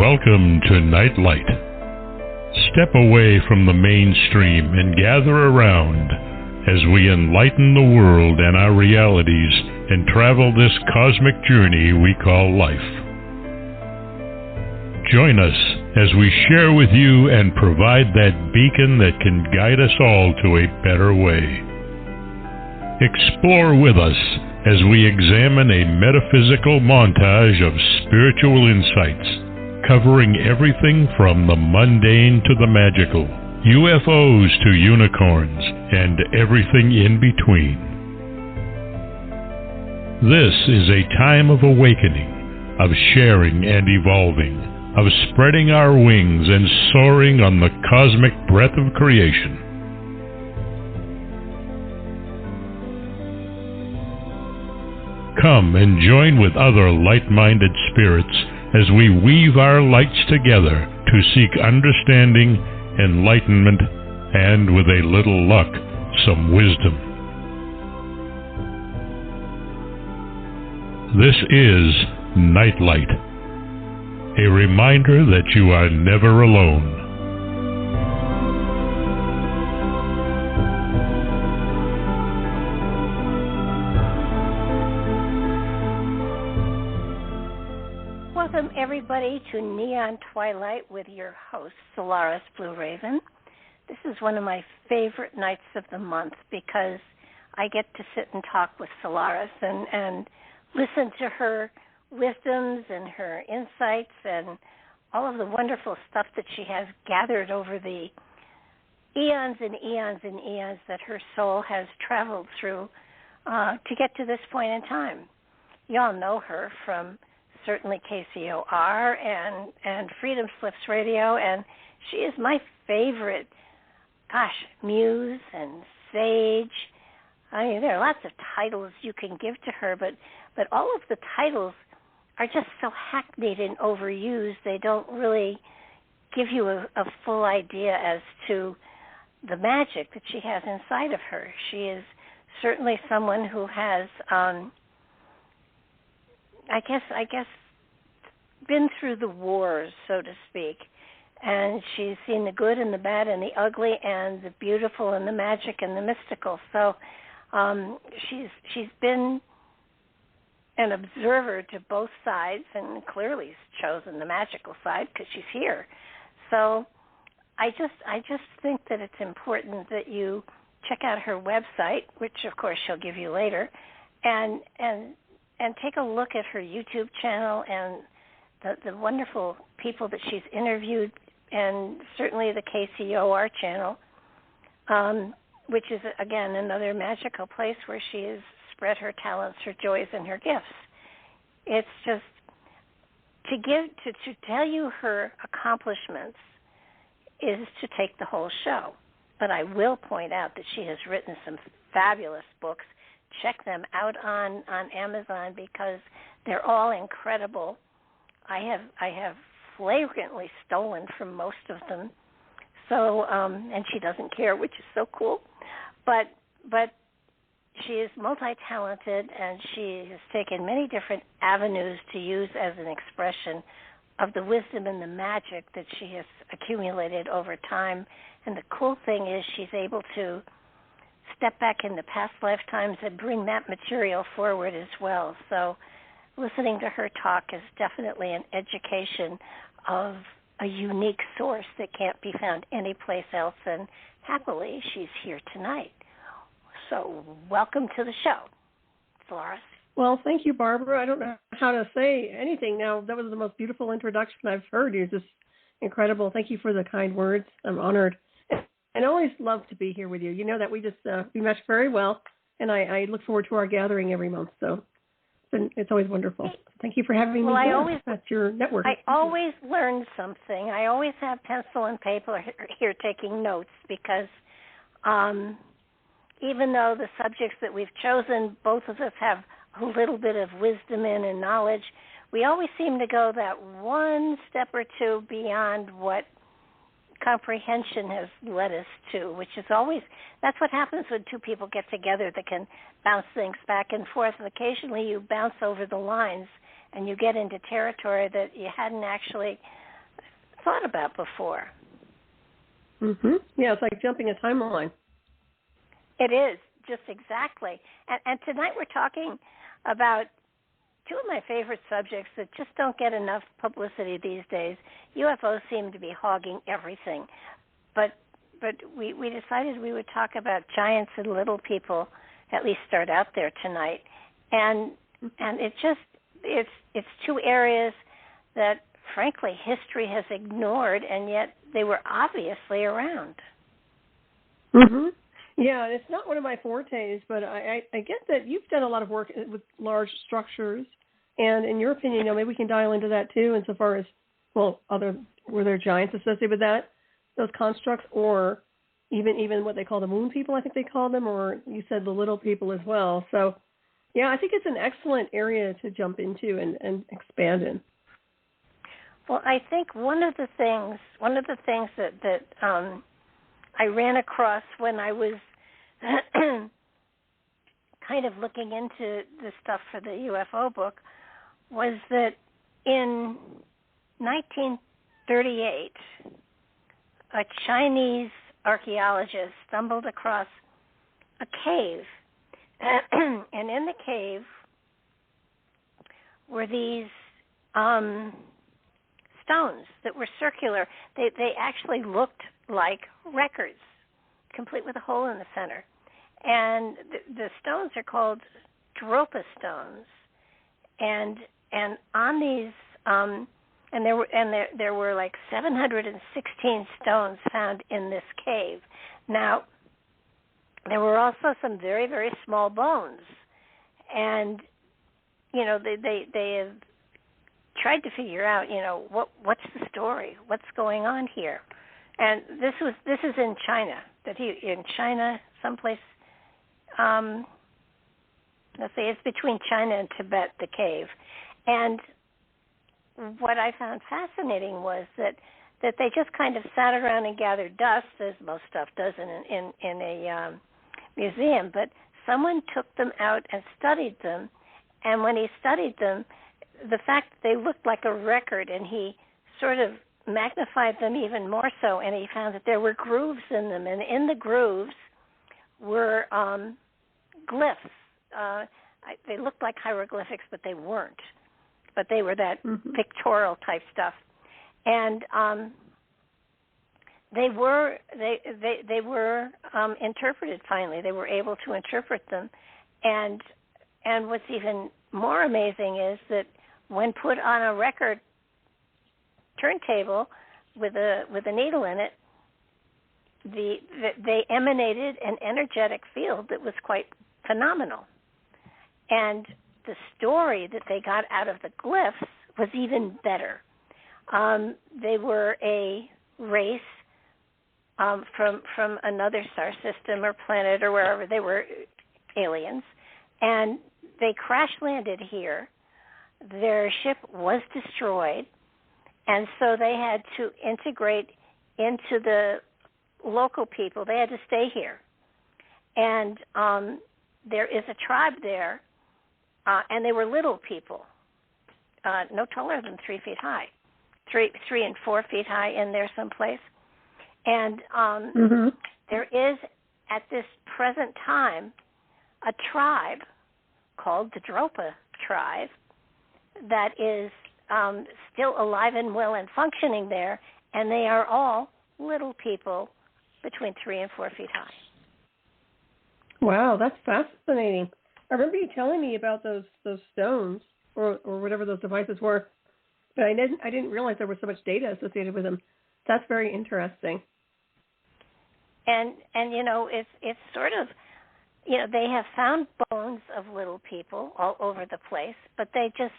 Welcome to Nightlight. Step away from the mainstream and gather around as we enlighten the world and our realities and travel this cosmic journey we call life. Join us as we share with you and provide that beacon that can guide us all to a better way. Explore with us as we examine a metaphysical montage of spiritual insights, covering everything from the mundane to the magical, UFOs to unicorns, and everything in between. This is a time of awakening, of sharing and evolving, of spreading our wings and soaring on the cosmic breath of creation. Come and join with other light-minded spirits as we weave our lights together to seek understanding, enlightenment, and with a little luck, some wisdom. This is Nightlight, a reminder that you are never alone. Welcome, everybody, to Neon Twilight with your host, Solaris BlueRaven. This is one of my favorite nights of the month because I get to sit and talk with Solaris and listen to her wisdoms and her insights and all of the wonderful stuff that she has gathered over the eons and eons and eons that her soul has traveled through to get to this point in time. You all know her from certainly KCOR and Freedom Slips Radio, and she is my favorite, muse and sage. I mean, there are lots of titles you can give to her, but all of the titles are just so hackneyed and overused, they don't really give you a full idea as to the magic that she has inside of her. She is certainly someone who has I guess, been through the wars, so to speak, and she's seen the good and the bad and the ugly and the beautiful and the magic and the mystical. So she's been an observer to both sides and clearly chosen the magical side because she's here. So I just think that it's important that you check out her website, which of course she'll give you later, and take a look at her YouTube channel and the wonderful people that she's interviewed, and certainly the KCOR channel, which is, again, another magical place where she has spread her talents, her joys, and her gifts. It's just to tell you her accomplishments is to take the whole show. But I will point out that she has written some fabulous books. Check them out on Amazon because they're all incredible. I have flagrantly stolen from most of them. So and she doesn't care, which is so cool. But she is multi-talented, and she has taken many different avenues to use as an expression of the wisdom and the magic that she has accumulated over time. And the cool thing is she's able to step back into past lifetimes and bring that material forward as well. So listening to her talk is definitely an education of a unique source that can't be found anyplace else, and happily she's here tonight. So welcome to the show, Solaris. Well, thank you, Barbara. I don't know how to say anything now. That was the most beautiful introduction I've heard. You're just incredible. Thank you for the kind words. I'm honored. And I always love to be here with you. You know that we mesh very well, and I look forward to our gathering every month. So it's always wonderful. Thank you for having me at your network. I always learn something. I always have pencil and paper here taking notes because even though the subjects that we've chosen, both of us have a little bit of wisdom in and knowledge, we always seem to go that one step or two beyond what comprehension has led us to, which is always, that's what happens when two people get together that can bounce things back and forth. And occasionally you bounce over the lines and you get into territory that you hadn't actually thought about before. Yeah, it's like jumping a timeline. It is, just exactly. And tonight we're talking about two of my favorite subjects that just don't get enough publicity these days. UFOs seem to be hogging everything. But we decided we would talk about giants and little people, at least start out there tonight. And it's two areas that, frankly, history has ignored, and yet they were obviously around. Yeah, it's not one of my fortes, but I get that you've done a lot of work with large structures, and in your opinion, maybe we can dial into that too, insofar as, well, were there giants associated with those constructs, or even what they call the moon people, I think they call them, or you said the little people as well. So, yeah, I think it's an excellent area to jump into and expand in. Well, I think one of the things that I ran across when I was kind of looking into the stuff for the UFO book was that in 1938, a Chinese archaeologist stumbled across a cave, and in the cave were these stones that were circular. They actually looked like records, complete with a hole in the center. And the stones are called Dropa stones. And on these and there were like 716 stones found in this cave. Now, there were also some very, very small bones, and they have tried to figure out, what's the story, what's going on here, and this is in China. In China, someplace, let's say it's between China and Tibet, the cave, and what I found fascinating was that they just kind of sat around and gathered dust, as most stuff does in a museum, but someone took them out and studied them, and when he studied them, the fact that they looked like a record, and he sort of magnified them even more so, and he found that there were grooves in them, and in the grooves were glyphs. They looked like hieroglyphics, but they weren't. But they were that pictorial type stuff, and they were interpreted finally. They were able to interpret them, and what's even more amazing is that when put on a record turntable with a needle in it, they emanated an energetic field that was quite phenomenal, and the story that they got out of the glyphs was even better. They were a race from another star system or planet or wherever. They were aliens, and they crash landed here. Their ship was destroyed, and so they had to integrate into the local people. They had to stay here, and there is a tribe there. And they were little people, no taller than 3 feet high, 3 and 4 feet high in there someplace. And there is, at this present time, a tribe called the Dropa tribe that is still alive and well and functioning there, and they are all little people between 3 and 4 feet high. Wow, that's fascinating. I remember you telling me about those stones or whatever those devices were, but I didn't realize there was so much data associated with them. That's very interesting. And it's sort of, they have found bones of little people all over the place, but they just,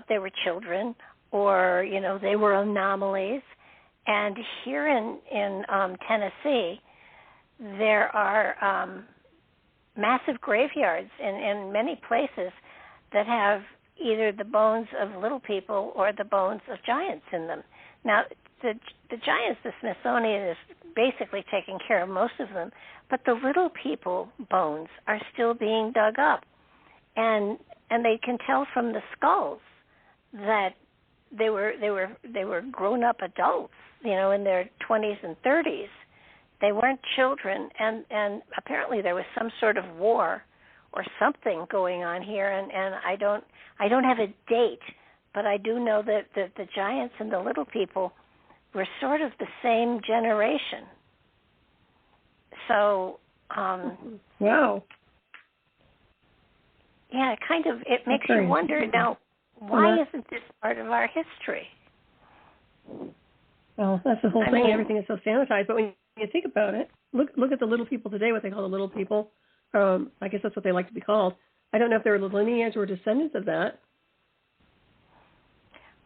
they were children or, they were anomalies. And here in Tennessee, there are massive graveyards in many places that have either the bones of little people or the bones of giants in them. Now, the giants, the Smithsonian is basically taking care of most of them, but the little people bones are still being dug up, and they can tell from the skulls that they were grown-up adults, in their 20s and 30s. They weren't children, and apparently there was some sort of war or something going on here, and I don't have a date, but I do know that the giants and the little people were sort of the same generation. So, wow. Yeah, it makes you wonder now, why isn't this part of our history? Well, that's the whole thing. Everything is so sanitized. But when you think about it, look at the little people today, what they call the little people. I guess that's what they like to be called. I don't know if they're the lineage or descendants of that.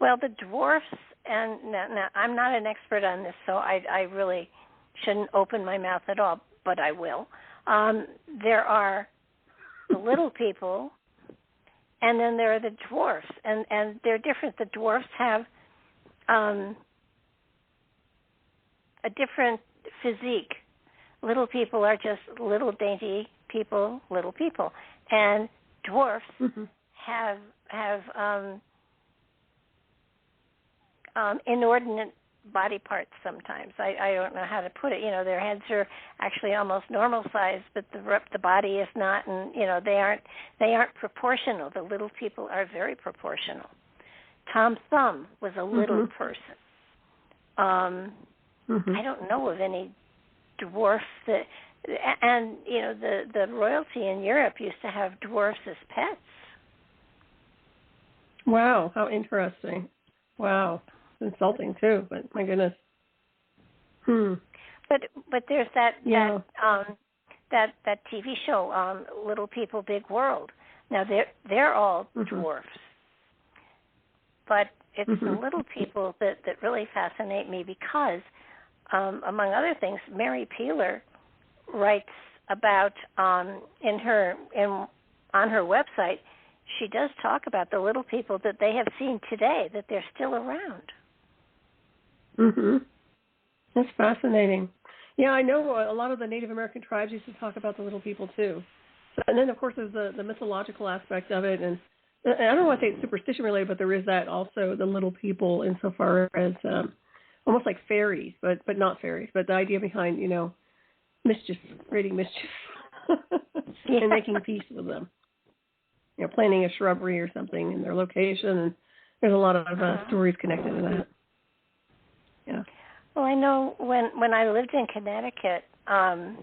Well, the dwarfs, and now I'm not an expert on this, so I really shouldn't open my mouth at all, but I will. There are the little people, and then there are the dwarfs, and they're different. The dwarfs have a different physique. Little people are just little dainty people, little people, and dwarfs have inordinate body parts sometimes. I don't know how to put it. Their heads are actually almost normal size, but the body is not, and they aren't proportional. The little people are very proportional. Tom Thumb was a little person. I don't know of any dwarfs that, and the royalty in Europe used to have dwarfs as pets. Wow, how interesting! Wow. Insulting too, but my goodness. But there's that TV show, Little People Big World. Now they're all dwarfs, but it's the little people that really fascinate me because, among other things, Mary Peeler writes about on her website. She does talk about the little people that they have seen today, that they're still around. That's fascinating. Yeah, I know a lot of the Native American tribes used to talk about the little people too. So, and then of course there's the mythological aspect of it, and I don't want to say it's superstition related, but there is that also, the little people insofar as almost like fairies, but not fairies, but the idea behind mischief, creating mischief, and making peace with them. Planting a shrubbery or something in their location, and there's a lot of stories connected to that. Yeah. Well, I know when I lived in Connecticut, the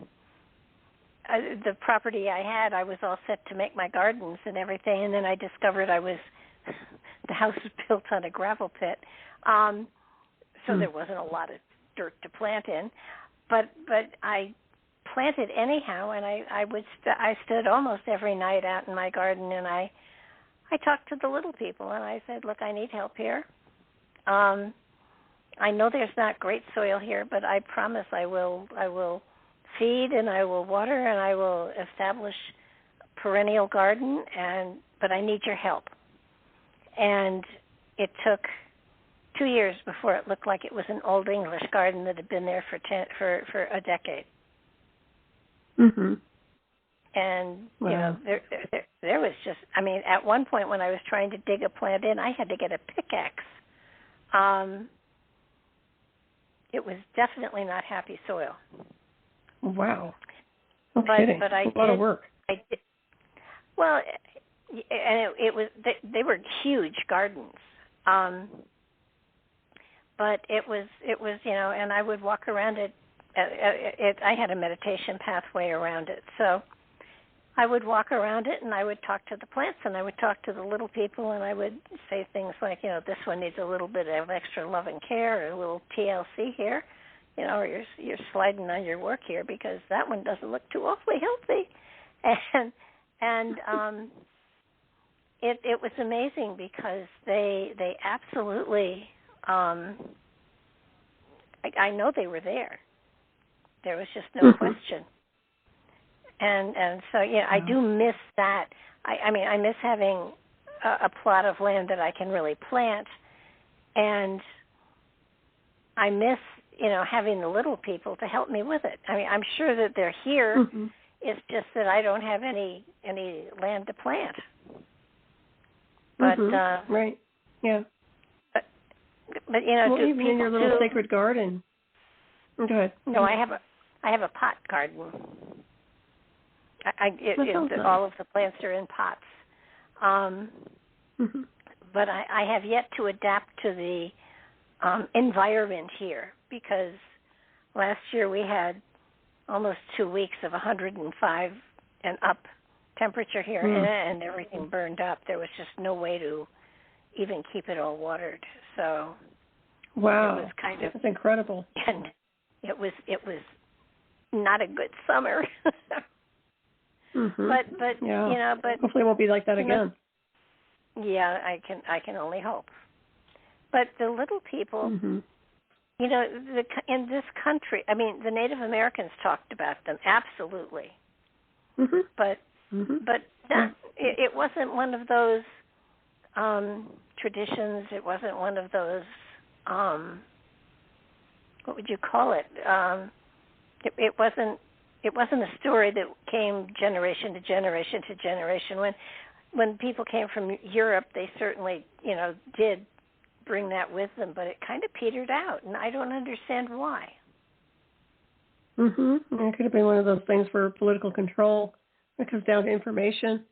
property I had, I was all set to make my gardens and everything, and then I discovered the house was built on a gravel pit, so there wasn't a lot of dirt to plant in, but I planted anyhow, and I stood almost every night out in my garden, and I talked to the little people, and I said, look, I need help here. I know there's not great soil here, but I promise I will feed, and I will water, and I will establish a perennial garden, but I need your help. And it took 2 years before it looked like it was an old English garden that had been there for a decade. And wow. There was just, at one point when I was trying to dig a plant in, I had to get a pickaxe. It was definitely not happy soil. Wow. No kidding. But I a lot of work. I did. Well, and it was, they were huge gardens. But it was, and I would walk around it. I had a meditation pathway around it. So I would walk around it, and I would talk to the plants, and I would talk to the little people, and I would say things like, this one needs a little bit of extra love and care, or a little TLC here, or you're sliding on your work here because that one doesn't look too awfully healthy. And it was amazing because they absolutely, I know they were there. There was just no question. And so, I do miss that. I miss having a plot of land that I can really plant, and I miss, having the little people to help me with it. I'm sure that they're here. It's just that I don't have any land to plant. But right, yeah. But you know, well, do even in your little do, sacred garden. Go ahead. No, I have a pot garden. Nice. All of the plants are in pots. But I have yet to adapt to the environment here, because last year we had almost 2 weeks of 105 and up temperature here, and everything burned up. There was just no way to even keep it all watered. So wow, it was kind of, that's incredible. And it was not a good summer. But yeah. you know, but hopefully it won't be like that again. Yeah, I can only hope. But the little people, you know, in this country, I mean, the Native Americans talked about them, absolutely. But it wasn't one of those traditions. It wasn't one of those, what would you call it? It wasn't a story that came generation to generation to generation. When people came from Europe, they certainly, you know, did bring that with them, but it kind of petered out, and I don't understand why. It could have been one of those things for political control. It comes down to information,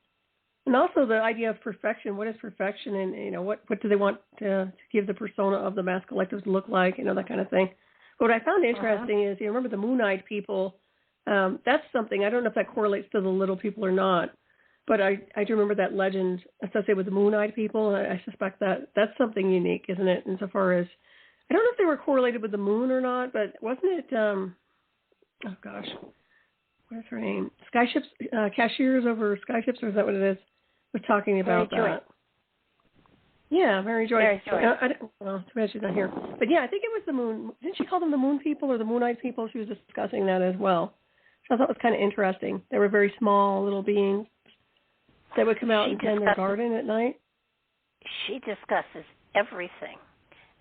and also the idea of perfection. What is perfection, and you know, what do they want to give the persona of the mass collective to look like? You know, that kind of thing. But what I found interesting is, you remember the Moon-eyed people. That's something. I don't know if that correlates to the little people or not. But I do remember that legend associated with the Moon-eyed people. I suspect that's something unique, isn't it? Insofar as, I don't know if they were correlated with the moon or not, but wasn't it, oh gosh, what is her name? Skyships, cashiers over skyships, or is that what it is? Was talking about Mary that. Yeah, Mary Joy. Mary Joy. Well, too bad she's not here. But yeah, I think it was the moon. Didn't she call them the moon people or the Moon-eyed people? She was discussing that as well. So I thought it was kind of interesting. They were very small little beings. They would come out and tend their garden at night. She discusses everything.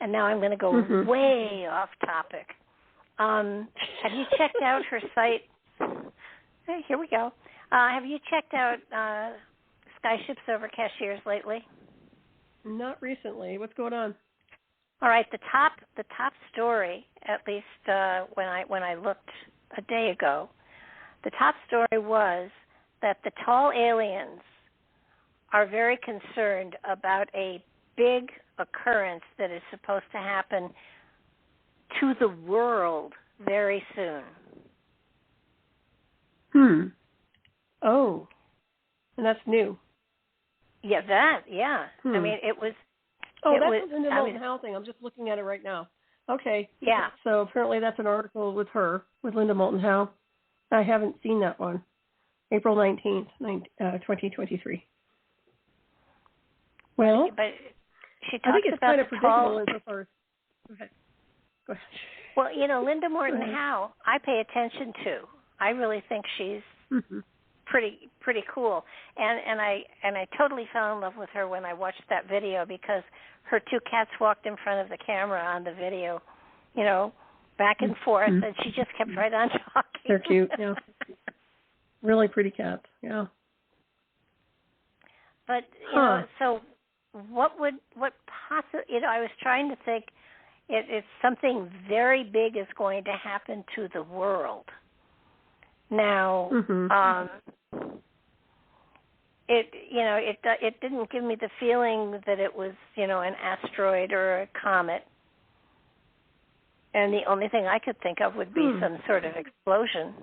And now I'm going to go way off topic. Have you checked out her site? Hey, here we go. Have you checked out Skyships Over Cashiers lately? Not recently. What's going on? All right, the top story, at least when I looked a day ago, the top story was that the tall aliens are very concerned about a big occurrence that is supposed to happen to the world very soon. Oh, and that's new. Yeah, I mean, it was. Oh, that's the Linda Moulton Howe thing. I'm just looking at it right now. Okay. Yeah. So apparently that's an article with Linda Moulton Howe. I haven't seen that one. April 19th, 2023. Well, but she talks I think it's about kind of predictable insofar as. Go ahead. Well, you know, Linda Moulton Howe, I pay attention to. I really think she's pretty cool, and I totally fell in love with her when I watched that video, because her two cats walked in front of the camera on the video, you know, back and forth, and she just kept right on talking. They're cute, yeah. Really pretty cats, yeah. But you know, so what possibly, you know, I was trying to think, it's something very big is going to happen to the world. Now, it didn't give me the feeling that it was, you know, an asteroid or a comet. And the only thing I could think of would be some sort of explosion.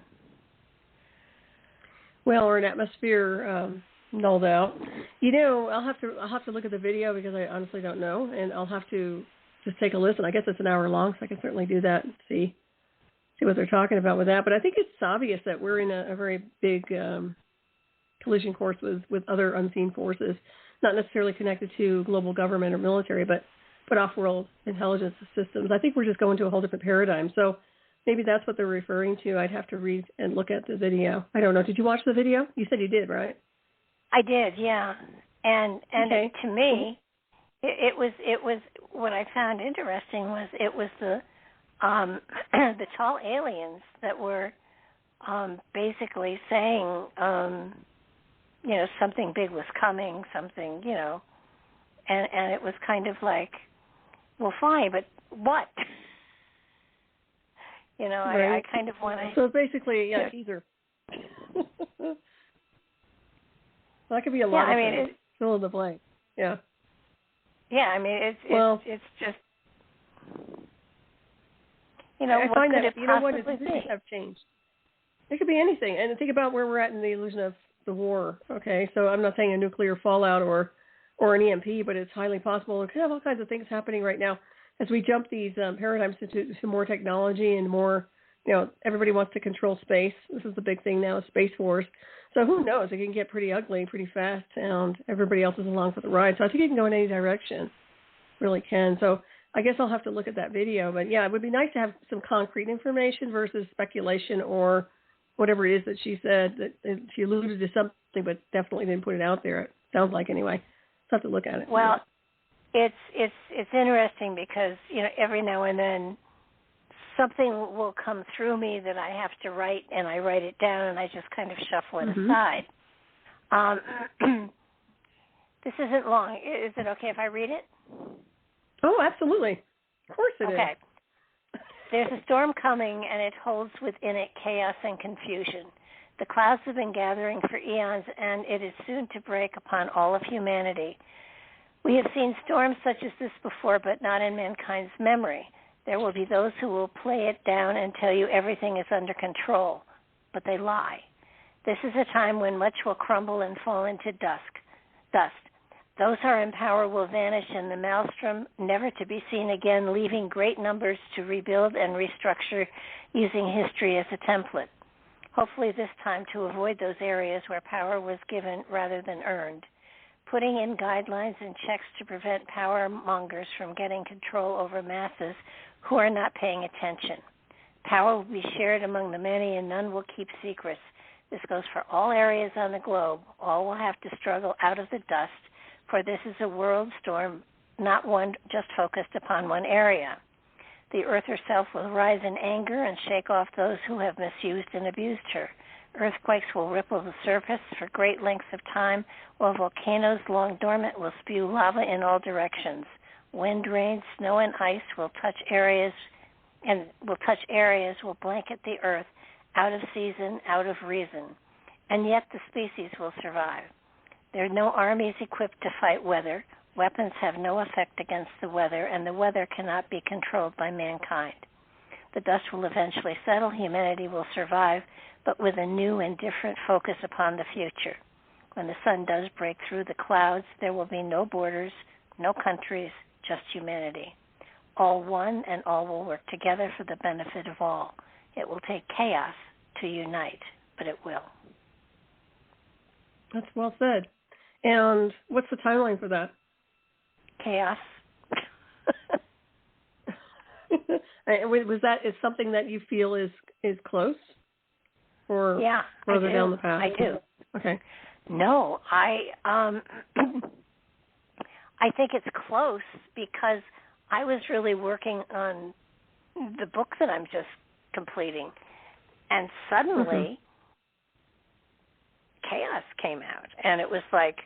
Well, or an atmosphere nulled out. You know, I'll have to look at the video, because I honestly don't know, and I'll have to just take a listen. I guess it's an hour long, so I can certainly do that and see what they're talking about with that. But I think it's obvious that we're in a very big collision course with other unseen forces, not necessarily connected to global government or military, but off-world intelligence systems. I think we're just going to a whole different paradigm. So maybe that's what they're referring to. I'd have to read and look at the video. I don't know. Did you watch the video? You said you did, right? I did, yeah. And okay. To me, it was what I found interesting was it was the tall aliens that were basically saying, you know, something big was coming, something, you know, and it was kind of like well, fine, but what? You know, right. I kind of want to... So basically, yeah, either. That could be a lot of things. Fill in the blank. Yeah. Yeah, I mean, it's just, you know, I what find could that, it you know what, possibly things be? have changed. It could be anything. And think about where we're at in the illusion of the war, okay? So I'm not saying a nuclear fallout or an EMP, but it's highly possible. It could have all kinds of things happening right now as we jump these paradigms to more technology and more, you know, everybody wants to control space. This is the big thing now, space wars. So who knows? It can get pretty ugly pretty fast, and everybody else is along for the ride. So I think it can go in any direction. Really can. So I guess I'll have to look at that video. But, yeah, it would be nice to have some concrete information versus speculation or whatever it is that she said. That she alluded to something but definitely didn't put it out there. It sounds like anyway. I'll have to look at it. Well, it's interesting because, you know, every now and then something will come through me that I have to write, and I write it down, and I just kind of shuffle it aside. This isn't long. Is it okay if I read it? Oh, absolutely. Of course it is. Okay. There's a storm coming, and it holds within it chaos and confusion. The clouds have been gathering for eons, and it is soon to break upon all of humanity. We have seen storms such as this before, but not in mankind's memory. There will be those who will play it down and tell you everything is under control, but they lie. This is a time when much will crumble and fall into dust. Those who are in power will vanish in the maelstrom, never to be seen again, leaving great numbers to rebuild and restructure using history as a template. Hopefully this time to avoid those areas where power was given rather than earned. Putting in guidelines and checks to prevent power mongers from getting control over masses who are not paying attention. Power will be shared among the many and none will keep secrets. This goes for all areas on the globe. All will have to struggle out of the dust, for this is a world storm, not one just focused upon one area. The earth herself will rise in anger and shake off those who have misused and abused her. Earthquakes will ripple the surface for great lengths of time, while volcanoes long dormant will spew lava in all directions. Wind, rain, snow, and ice will touch areas, will blanket the earth, out of season, out of reason. And yet the species will survive. There are no armies equipped to fight weather. Weapons have no effect against the weather, and the weather cannot be controlled by mankind. The dust will eventually settle. Humanity will survive, but with a new and different focus upon the future. When the sun does break through the clouds, there will be no borders, no countries, just humanity. All one, and all will work together for the benefit of all. It will take chaos to unite, but it will. That's well said. And what's the timeline for that? Chaos. Was that is something that you feel is close, or further down the path? I do. Okay. No, I think it's close because I was really working on the book that I'm just completing, and suddenly chaos came out, and it was like,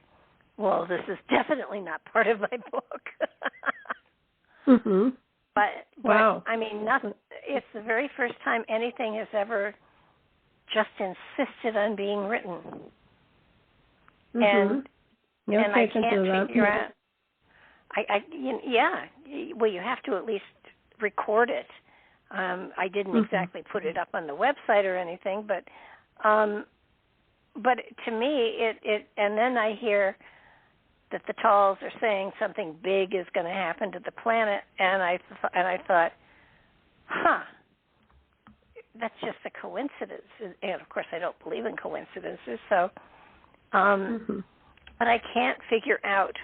well, this is definitely not part of my book. But wow. I mean, nothing. It's the very first time anything has ever just insisted on being written, and I can't figure out. Well, you have to at least record it. I didn't exactly put it up on the website or anything, but to me, it and then I hear that the Talls are saying something big is going to happen to the planet, and I thought, that's just a coincidence. And of course, I don't believe in coincidences. So, but I can't figure out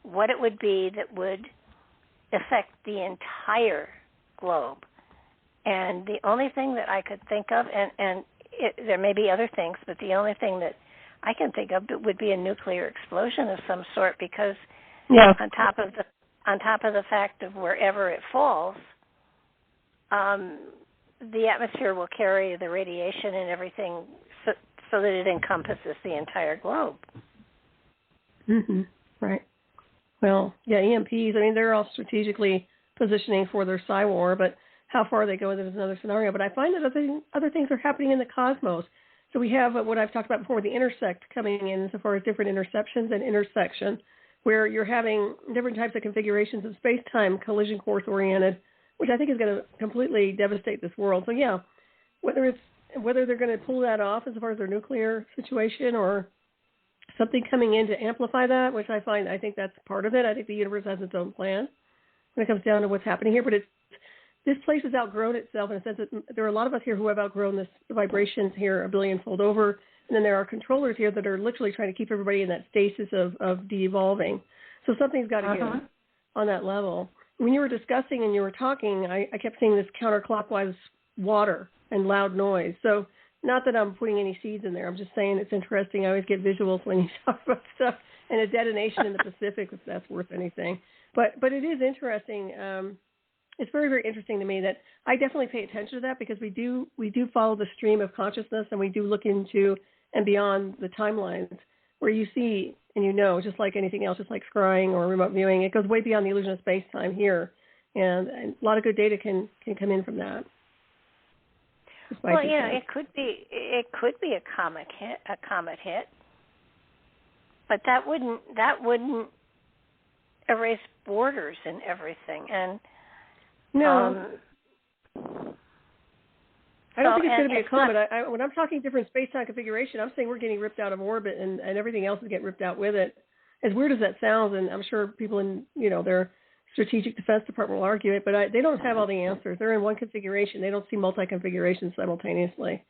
what it would be that would affect the entire globe. And the only thing that I could think of, and there may be other things, but the only thing that I can think of would be a nuclear explosion of some sort, because on top of the fact of wherever it falls, the atmosphere will carry the radiation and everything so that it encompasses the entire globe. Right. Well, EMPs, I mean, they're all strategically positioning for their Psy War, but how far they go is another scenario. But I find that other things are happening in the cosmos. So we have what I've talked about before, the intersect coming in so far as different interceptions and intersection, where you're having different types of configurations of space-time collision course-oriented, which I think is going to completely devastate this world. So, yeah, whether they're going to pull that off as far as their nuclear situation or something coming in to amplify that, which I think that's part of it. I think the universe has its own plan when it comes down to what's happening here. But this place has outgrown itself in a sense that there are a lot of us here who have outgrown this vibrations here a billionfold over. And then there are controllers here that are literally trying to keep everybody in that stasis of de-evolving. So something's got to give on that level. When you were discussing and you were talking, I kept seeing this counterclockwise water and loud noise. So not that I'm putting any seeds in there. I'm just saying it's interesting. I always get visuals when you talk about stuff and a detonation in the Pacific, if that's worth anything. But it is interesting. It's very, very interesting to me that I definitely pay attention to that because we do follow the stream of consciousness and we do look into and beyond the timelines where you see and you know, just like anything else, just like scrying or remote viewing, it goes way beyond the illusion of space-time here. And a lot of good data can come in from that. Well, it could be a comet hit, but that wouldn't erase borders and everything. And no, I don't think it's going to be a comet. When I'm talking different space-time configuration, I'm saying we're getting ripped out of orbit, and everything else is getting ripped out with it. As weird as that sounds, and I'm sure people in their Strategic Defense Department will argue it, but they don't have all the answers. They're in one configuration. They don't see multi-configurations simultaneously.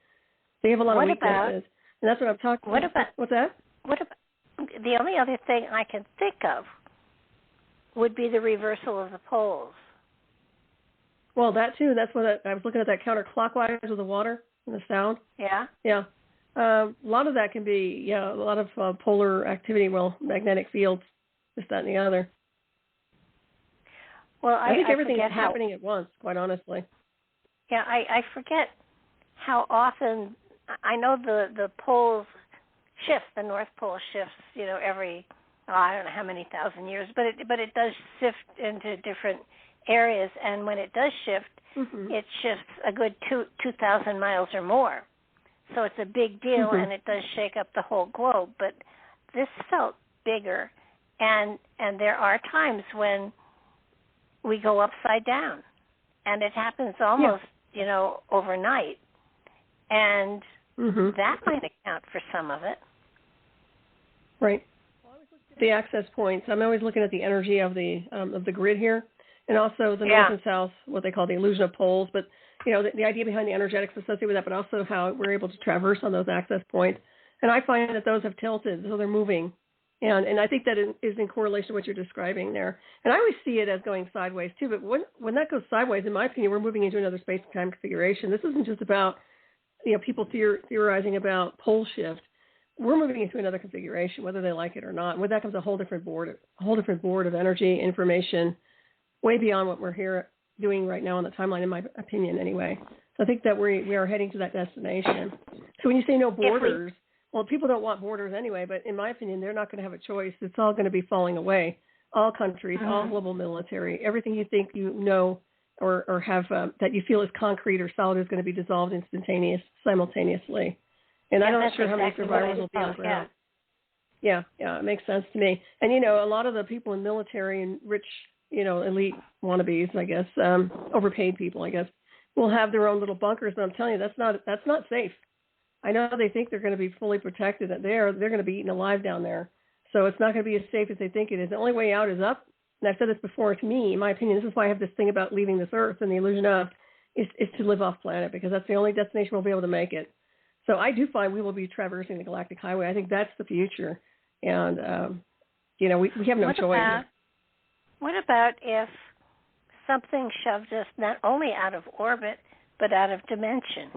They have a lot of weaknesses, and that's what I'm talking about. What's that? What about the only other thing I can think of would be the reversal of the poles. Well, that too. That's what I was looking at, that counterclockwise with the water and the sound. Yeah. Yeah. A lot of that can be, a lot of polar activity, magnetic fields, this, that, and the other. Well, I think everything is happening at once, quite honestly. Yeah, I forget how often. I know the poles shift. The North Pole shifts, every I don't know how many thousand years, but it does shift into different areas, and when it does shift, it shifts a good 2,000 miles or more. So it's a big deal, and it does shake up the whole globe. But this felt bigger, and there are times when we go upside down, and it happens almost, overnight, and that might account for some of it. Right. The access points. I'm always looking at the energy of the grid here. And also the north and south, what they call the illusion of poles. But, the idea behind the energetics associated with that, but also how we're able to traverse on those access points. And I find that those have tilted, so they're moving. And I think that is in correlation to what you're describing there. And I always see it as going sideways, too. But when that goes sideways, in my opinion, we're moving into another space-time configuration. This isn't just about, people theorizing about pole shift. We're moving into another configuration, whether they like it or not. And with that comes a whole different board of energy, information, way beyond what we're here doing right now on the timeline, in my opinion, anyway. So I think that we are heading to that destination. So when you say no borders, well, people don't want borders anyway, but in my opinion, they're not going to have a choice. It's all going to be falling away. All countries, all global military, everything you think or have that you feel is concrete or solid is going to be dissolved simultaneously. And I'm not sure how many survivors will be on ground. Yeah, it makes sense to me. And, a lot of the people in military and rich, elite wannabes, I guess, overpaid people, I guess, will have their own little bunkers. But I'm telling you, that's not safe. I know they think they're going to be fully protected. They're going to be eaten alive down there. So it's not going to be as safe as they think it is. The only way out is up. And I've said this before, to me, in my opinion, this is why I have this thing about leaving this earth and the illusion of is to live off planet, because that's the only destination we'll be able to make it. So I do find we will be traversing the galactic highway. I think that's the future. And, we have no choice. What about if something shoved us not only out of orbit, but out of dimension?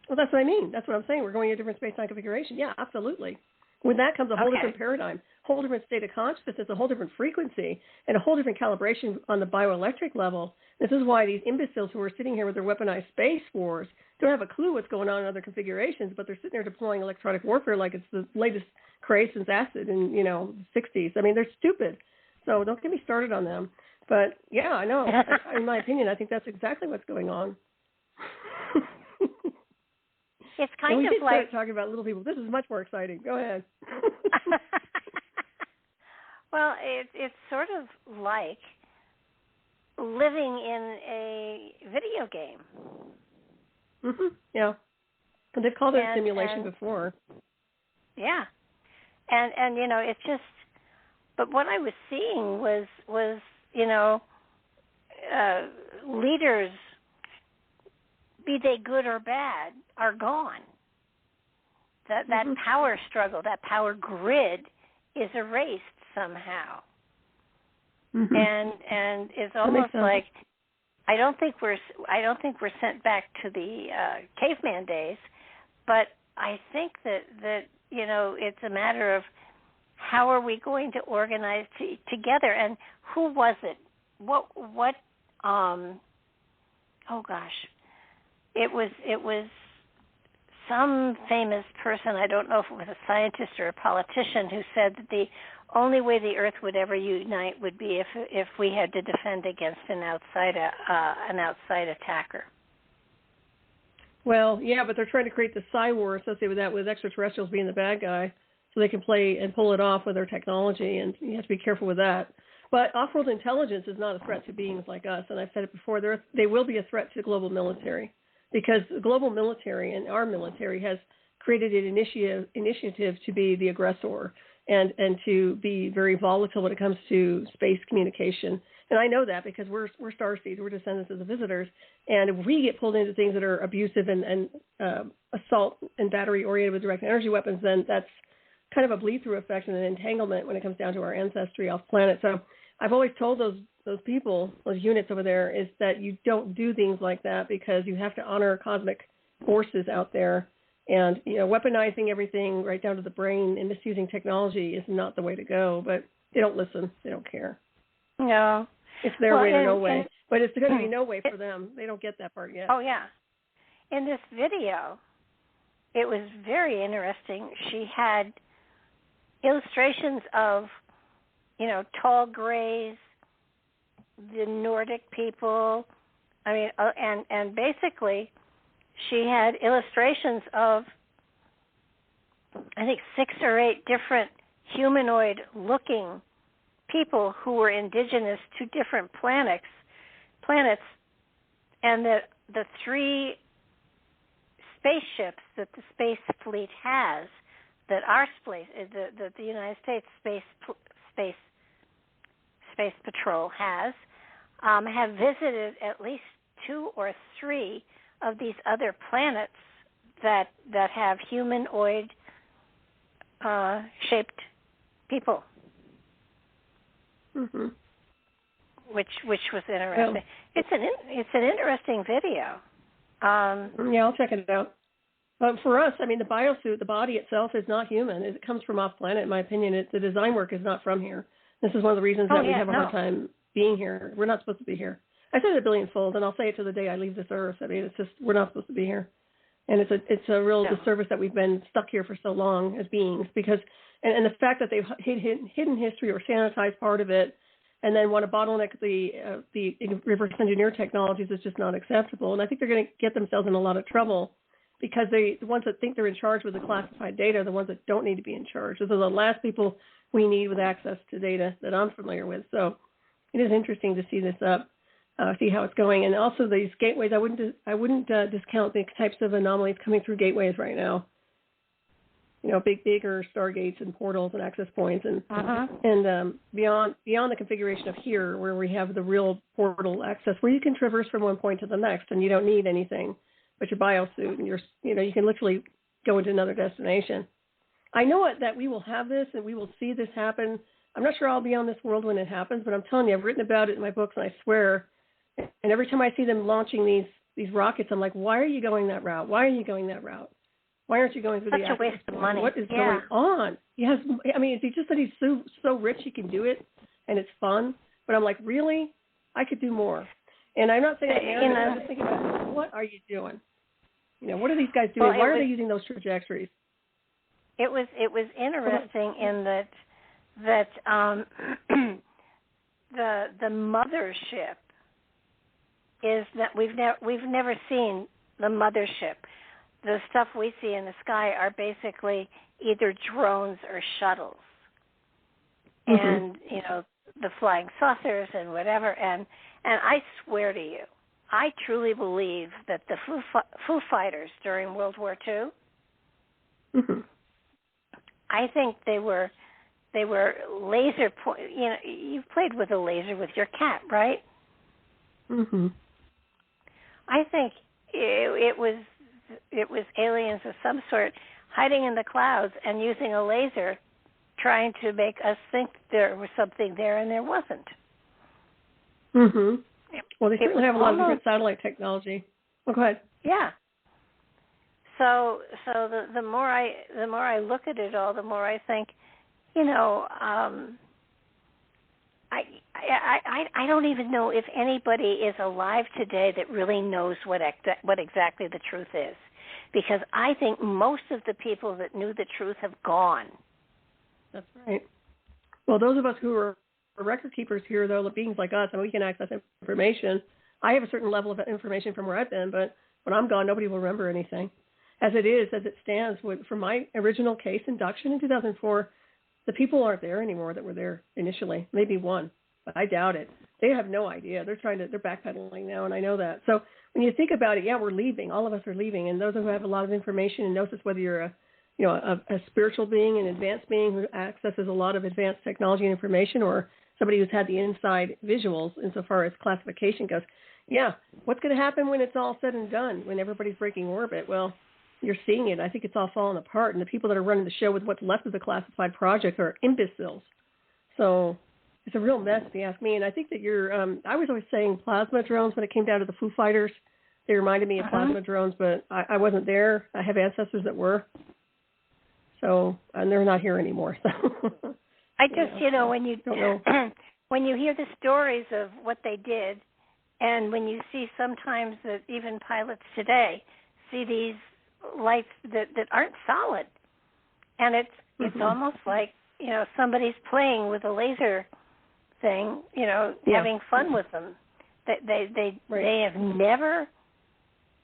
Well, that's what I mean. That's what I'm saying. We're going to a different space-time configuration. Yeah, absolutely. With that comes a whole different paradigm, whole different state of consciousness, a whole different frequency, and a whole different calibration on the bioelectric level. This is why these imbeciles who are sitting here with their weaponized space wars don't have a clue what's going on in other configurations, but they're sitting there deploying electronic warfare like it's the latest craze since acid in, the 60s. I mean, they're stupid. So don't get me started on them. But yeah, I know. In my opinion, I think that's exactly what's going on. It's kind and we of did like start talking about little people. This is much more exciting. Go ahead. Well, it's sort of like living in a video game. Yeah. And they've called it a simulation before. Yeah. And you know, it's just. But what I was seeing was you know, leaders, be they good or bad, are gone. That power struggle, that power grid, is erased somehow. And it's almost like I don't think we're sent back to the caveman days, but I think that you know, it's a matter of how are we going to organize together. And who was it? What oh gosh, it was some famous person, I don't know if it was a scientist or a politician, who said that the only way the Earth would ever unite would be if we had to defend against an outside attacker. Well, yeah, but they're trying to create the Psy War associated with that, with extraterrestrials being the bad guy, so they can play and pull it off with their technology, and you have to be careful with that. But off-world intelligence is not a threat to beings like us, and I've said it before, they will be a threat to the global military, because the global military and our military has created an initiative to be the aggressor and to be very volatile when it comes to space communication. And I know that because we're starseeds, we're descendants of the visitors, and if we get pulled into things that are abusive and assault and battery-oriented with direct energy weapons, then that's kind of a bleed-through effect and an entanglement when it comes down to our ancestry off planet. So I've always told those people, those units over there, is that you don't do things like that because you have to honor cosmic forces out there. And, you know, weaponizing everything right down to the brain and misusing technology is not the way to go. But they don't listen. They don't care. No. It's their way or no way. But it's going to be no way for them. They don't get that part yet. Oh, yeah. In this video, it was very interesting. She had illustrations of, you know, tall grays, the Nordic people. I mean, and basically, she had illustrations of, I think, 6 or 8 different humanoid-looking people who were indigenous to different planets, and the 3 spaceships that the space fleet has, that our that the United States Space Patrol has, have visited at least 2 or 3 of these other planets that have humanoid shaped people. Which was interesting. Well, it's an interesting video. Yeah, I'll check it out. But for us, I mean, the biosuit, the body itself is not human. It comes from off planet, in my opinion. The design work is not from here. This is one of the reasons that we have a hard time being here. We're not supposed to be here. I said it a billion-fold, and I'll say it to the day I leave this earth. I mean, it's just, we're not supposed to be here. And it's a real disservice that we've been stuck here for so long as beings, because, and the fact that they've hidden history or sanitized part of it, and then want to bottleneck the reverse engineer technologies is just not acceptable. And I think they're going to get themselves in a lot of trouble, because the ones that think they're in charge with the classified data are the ones that don't need to be in charge. Those are the last people we need with access to data that I'm familiar with. So it is interesting to see this see how it's going. And also these gateways, I wouldn't discount the types of anomalies coming through gateways right now. You know, bigger stargates and portals and access points, and beyond the configuration of here, where we have the real portal access, where you can traverse from one point to the next, and you don't need anything but your biosuit, and you can literally go into another destination. I know that we will have this, and we will see this happen. I'm not sure I'll be on this world when it happens, but I'm telling you, I've written about it in my books, and I swear. And every time I see them launching these rockets, I'm like, why are you going that route? Why are you going that route? Why aren't you going through Such a waste of money. What is going on? Yes, I mean, it's just that he's so rich he can do it, and it's fun. But I'm like, really? I could do more. And I'm not saying I'm just thinking about, what are you doing? You know, what are these guys doing? Why are they using those trajectories? It was interesting in that the mothership is that we've never seen the mothership. The stuff we see in the sky are basically either drones or shuttles, and the flying saucers and whatever. And I swear to you, I truly believe that the Foo Fighters during World War II. I think they were laser point. You've played with a laser with your cat, right? I think it was aliens of some sort hiding in the clouds and using a laser, trying to make us think there was something there, and there wasn't. Well, they certainly have a lot of different satellite technology. Oh, go ahead. Yeah. So the more I look at it all, the more I think, I don't even know if anybody is alive today that really knows what exactly the truth is, because I think most of the people that knew the truth have gone. That's right. Well, those of us who are record keepers here, though, beings like us, and we can access information. I have a certain level of information from where I've been, but when I'm gone, nobody will remember anything. As it stands, from my original case induction in 2004, the people aren't there anymore that were there initially. Maybe one, but I doubt it. They have no idea. They're backpedaling now, and I know that. So when you think about it, yeah, we're leaving. All of us are leaving, and those who have a lot of information and knows whether you're a spiritual being, an advanced being who accesses a lot of advanced technology and information, or somebody who's had the inside visuals insofar as classification goes. Yeah, what's going to happen when it's all said and done, when everybody's breaking orbit? Well, you're seeing it. I think it's all falling apart, and the people that are running the show with what's left of the classified project are imbeciles. So it's a real mess, if you ask me. And I think that I was always saying plasma drones when it came down to the Foo Fighters. They reminded me of plasma drones, but I wasn't there. I have ancestors that were. So, and they're not here anymore. So I just, when you when you hear the stories of what they did, and when you see sometimes that even pilots today see these lights that aren't solid, and it's almost like somebody's playing with a laser thing, having fun with them. They have never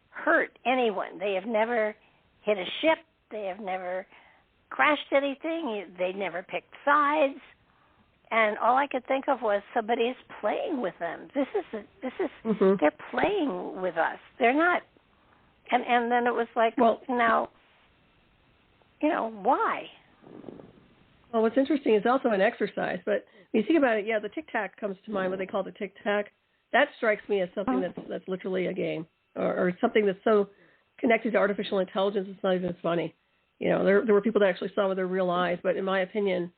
hurt anyone. They have never hit a ship. They have never crashed anything. They never picked sides. And all I could think of was somebody is playing with them. This is they're playing with us. They're not. And then it was like, well, now, why? Well, what's interesting is also an exercise. But when you think about it, the tic-tac comes to mind, what they call the tic-tac. That strikes me as something that's literally a game, or something that's so connected to artificial intelligence, it's not even funny. There were people that actually saw with their real eyes, but in my opinion,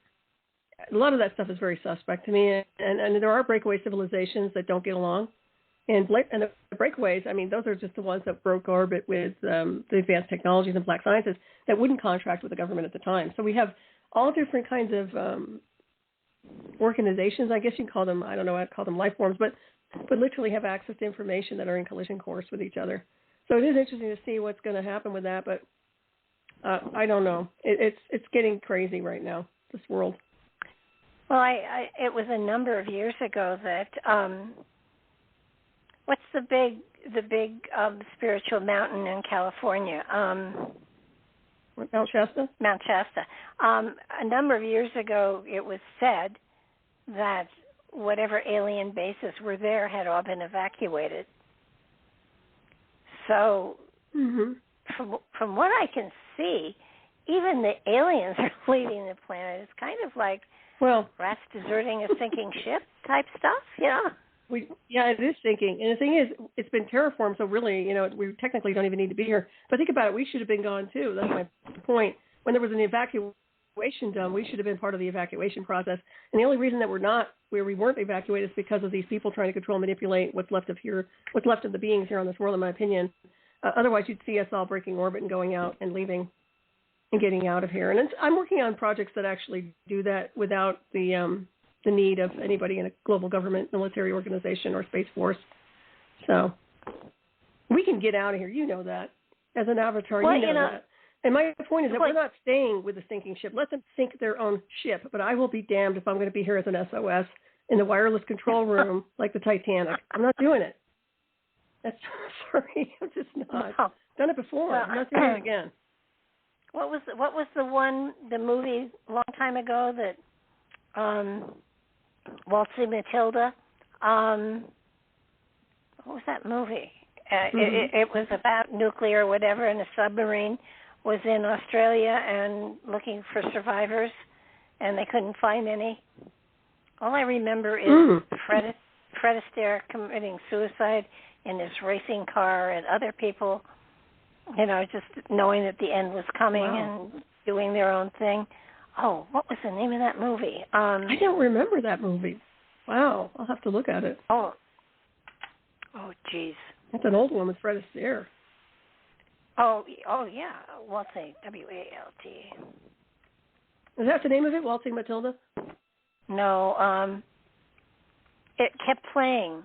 a lot of that stuff is very suspect to me. And there are breakaway civilizations that don't get along. And the breakaways, those are just the ones that broke orbit with the advanced technologies and black sciences that wouldn't contract with the government at the time. So we have all different kinds of organizations, I guess you can call them, I don't know, I'd call them life forms, but literally have access to information that are in collision course with each other. So it is interesting to see what's going to happen with that, but I don't know. It's getting crazy right now, this world. Well, it was a number of years ago that what's the big spiritual mountain in California? Mount Shasta? Mount Shasta. A number of years ago, it was said that whatever alien bases were there had all been evacuated. So, from what I can see, even the aliens are leaving the planet. It's kind of like rats deserting a sinking ship type stuff, it is sinking. And the thing is, it's been terraformed, so really, we technically don't even need to be here. But think about it, we should have been gone too. That's my point. When there was an evacuation done, we should have been part of the evacuation process. And the only reason that we weren't evacuated is because of these people trying to control and manipulate what's left of the beings here on this world, in my opinion. Otherwise, you'd see us all breaking orbit and going out and leaving and getting out of here. And I'm working on projects that actually do that without the need of anybody in a global government, military organization, or Space Force. So we can get out of here. You know that. As an avatar, you know that. And my point is that we're not staying with the sinking ship. Let them sink their own ship. But I will be damned if I'm going to be here as an SOS in the wireless control room like the Titanic. I'm not doing it. That's sorry. I'm just not. Oh. Done it before. Well, I'm not doing it again. What was the movie a long time ago that Waltzing Matilda? What was that movie? It was about nuclear or whatever, and a submarine was in Australia and looking for survivors, and they couldn't find any. All I remember is Fred Astaire committing suicide in his racing car, and other people, just knowing that the end was coming and doing their own thing. Oh, what was the name of that movie? I don't remember that movie. Wow, I'll have to look at it. Oh, geez. That's an old one with Fred Astaire. Oh, yeah. Waltzing, W-A-L-T. Is that the name of it, Waltzing Matilda? No, it kept playing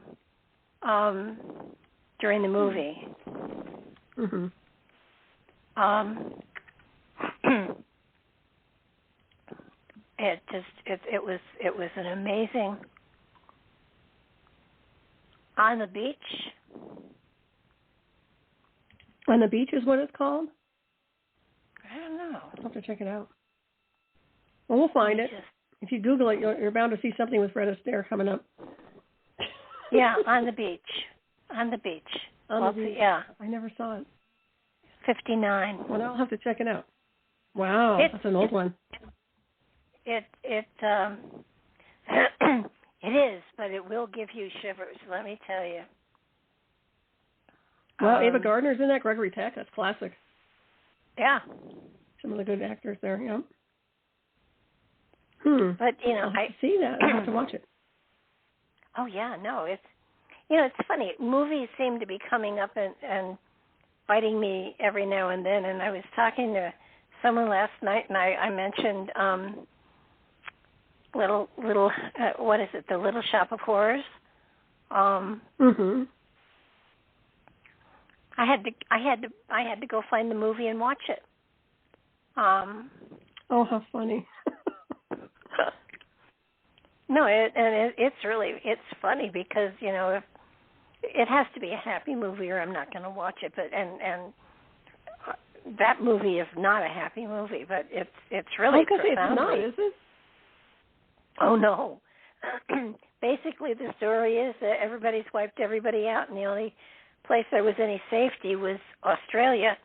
during the movie. Mm-hmm. It was an amazing. On the Beach. On the Beach is what it's called? I don't know. I'll have to check it out. Well, we'll find it. If you Google it, you're bound to see something with Fred Astaire coming up. Yeah, On the Beach. On the Beach. Yeah. I never saw it. 59. Well, I'll have to check it out. Wow, that's an old one. It is, but it will give you shivers, let me tell you. Well, Ava Gardner's in that. Gregory Peck, that's classic. Yeah. Some of the good actors there, yeah. But, I'll have to see that. I'll have to watch it. Oh, yeah, no, it's funny. Movies seem to be coming up and biting me every now and then, and I was talking to someone last night, and I mentioned little what is it, The Little Shop of Horrors. I had to go find the movie and watch it. Oh, how funny. No, it's funny because if it has to be a happy movie or I'm not going to watch it. But and that movie is not a happy movie, but it's really profoundly. It's not, is it? Oh no. Basically, the story is that everybody's wiped everybody out, and the only place there was any safety was Australia,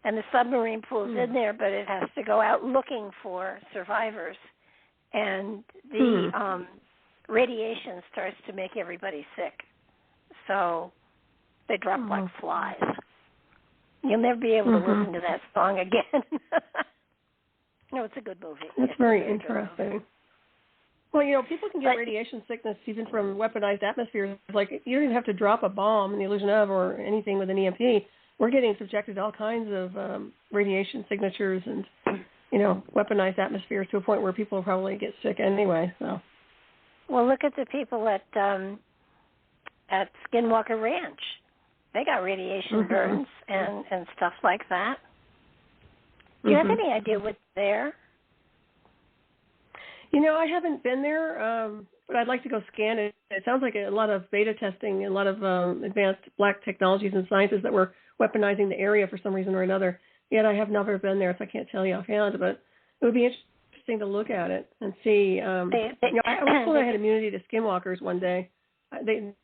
and the submarine pulls in there, but it has to go out looking for survivors, and the radiation starts to make everybody sick, so they drop like flies. You'll never be able to listen to that song again. No, it's a good movie. That's very interesting. Well, people can get radiation sickness even from weaponized atmospheres. Like, you don't even have to drop a bomb in the illusion of or anything with an EMP. We're getting subjected to all kinds of radiation signatures and, weaponized atmospheres to a point where people probably get sick anyway. So. Well, look at the people at Skinwalker Ranch. They got radiation burns and stuff like that. Do you have any idea what's there? I haven't been there, but I'd like to go scan it. It sounds like a lot of beta testing, a lot of advanced black technologies and sciences that were weaponizing the area for some reason or another. Yet I have never been there, so I can't tell you offhand, but it would be interesting to look at it and see. I was told I had immunity to skinwalkers one day. That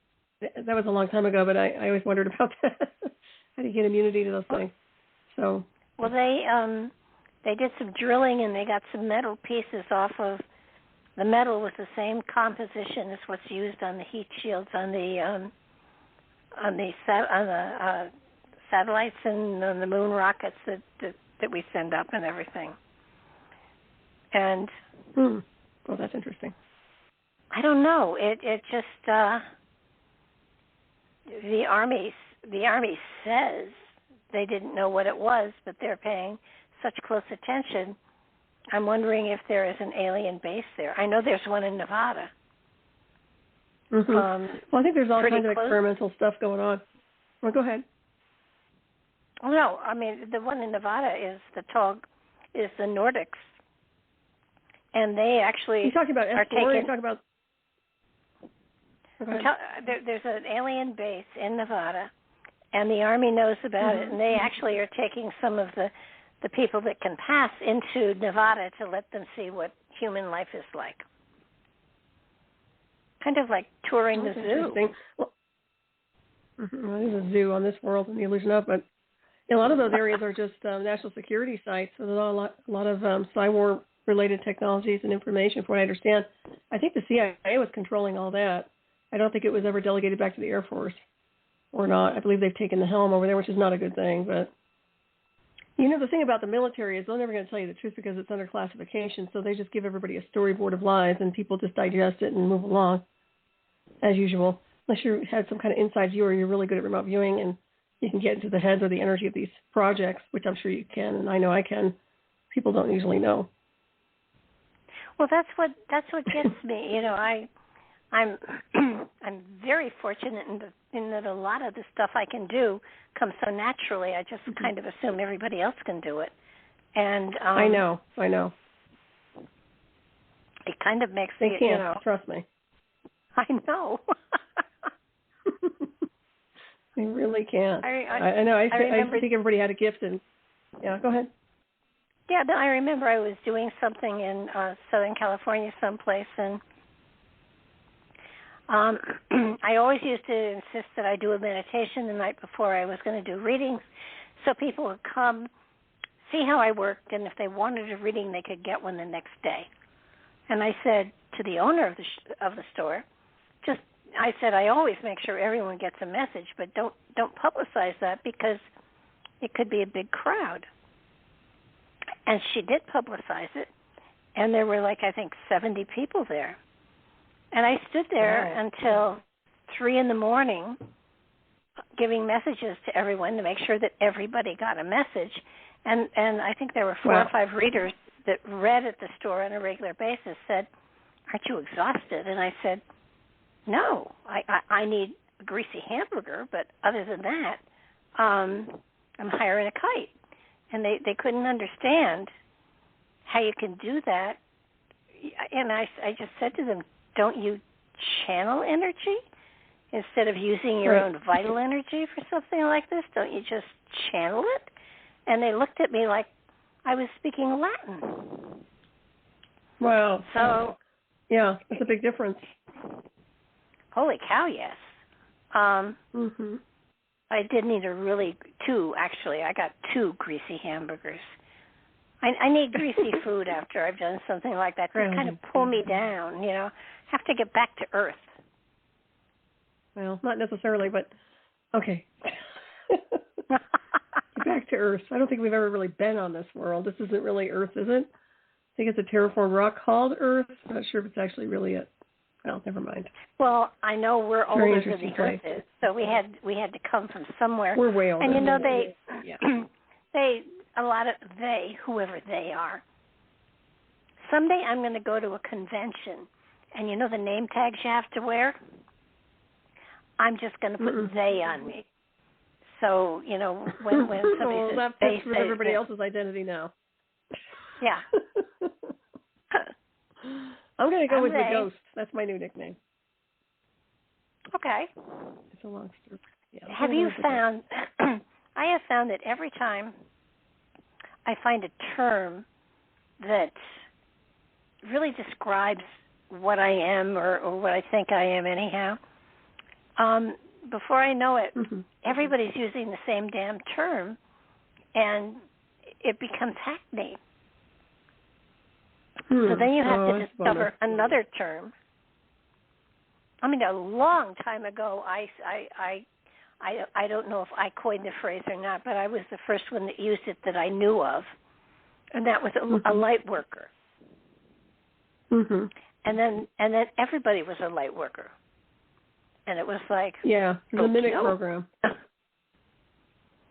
was a long time ago, but I always wondered about that. How do you get immunity to those things? So. Well, they did some drilling and they got some metal pieces off of. The metal was the same composition as what's used on the heat shields on the satellites and on the moon rockets that we send up and everything. And well, that's interesting. I don't know. It just the army says they didn't know what it was, but they're paying such close attention. I'm wondering if there is an alien base there. I know there's one in Nevada. Well, I think there's all kinds of experimental stuff going on. Well, go ahead. Oh, no, I mean, the one in Nevada is the Nordics. And they actually You're talking about S4? You're talking about... There's an alien base in Nevada, and the Army knows about it, and they actually are taking some of the people that can pass into Nevada to let them see what human life is like. Kind of like touring the zoo. Well, there's a zoo on this world in the illusion of, but a lot of those areas are just national security sites. So there's a lot of cyber-related technologies and information, from what I understand. I think the CIA was controlling all that. I don't think it was ever delegated back to the Air Force, or not. I believe they've taken the helm over there, which is not a good thing. But, the thing about the military is they're never going to tell you the truth because it's under classification, so they just give everybody a storyboard of lies, and people just digest it and move along, as usual. Unless you had some kind of inside view or you're really good at remote viewing and you can get into the heads or the energy of these projects, which I'm sure you can, and I know I can. People don't usually know. Well, that's what gets me. I'm very fortunate in that a lot of the stuff I can do comes so naturally. I just kind of assume everybody else can do it, and I know. It kind of makes me, trust me. I know. They really can't. I know. I think everybody had a gift, and go ahead. Yeah, I remember I was doing something in Southern California someplace, and I always used to insist that I do a meditation the night before I was going to do readings, so people would come, see how I worked, and if they wanted a reading, they could get one the next day. And I said to the owner of the store, I always make sure everyone gets a message, but don't publicize that because it could be a big crowd. And she did publicize it, and there were 70 people there. And I stood there until 3 a.m. giving messages to everyone to make sure that everybody got a message. And I think there were 4 or 5 readers that read at the store on a regular basis said, "Aren't you exhausted?" And I said, "No, I need a greasy hamburger, but other than that, I'm hiring a kite." And they couldn't understand how you can do that. And I just said to them, don't you channel energy instead of using your own vital energy for something like this? Don't you just channel it? And they looked at me like I was speaking Latin. Wow. So, yeah, that's a big difference. Holy cow, yes. I did need two, actually. I got 2 greasy hamburgers. I need greasy food after I've done something like that to kind of pull me down, have to get back to earth. Well, not necessarily, but okay. Get back to earth. I don't think we've ever really been on this world. This isn't really Earth, is it? I think it's a terraformed rock called Earth. I'm not sure if it's actually really it. Well, never mind. Well, I know we're older than the Earth is, so we had to come from somewhere. We're way older. And whoever they are. Someday I'm going to go to a convention, and the name tags you have to wear? I'm just going to put they on me. So, when somebody says they fits with everybody else's identity now. Yeah. I'm going to go with the Ghost. That's my new nickname. Okay. It's a long story. Yeah, have you found, I have found that every time I find a term that really describes what I am or what I think I am anyhow, before I know it, everybody's using the same damn term, and it becomes hackneyed. So then you have to discover another term. I mean, a long time ago, I don't know if I coined the phrase or not, but I was the first one that used it that I knew of, and that was a light worker. And then everybody was a light worker, and it was like the mimic program.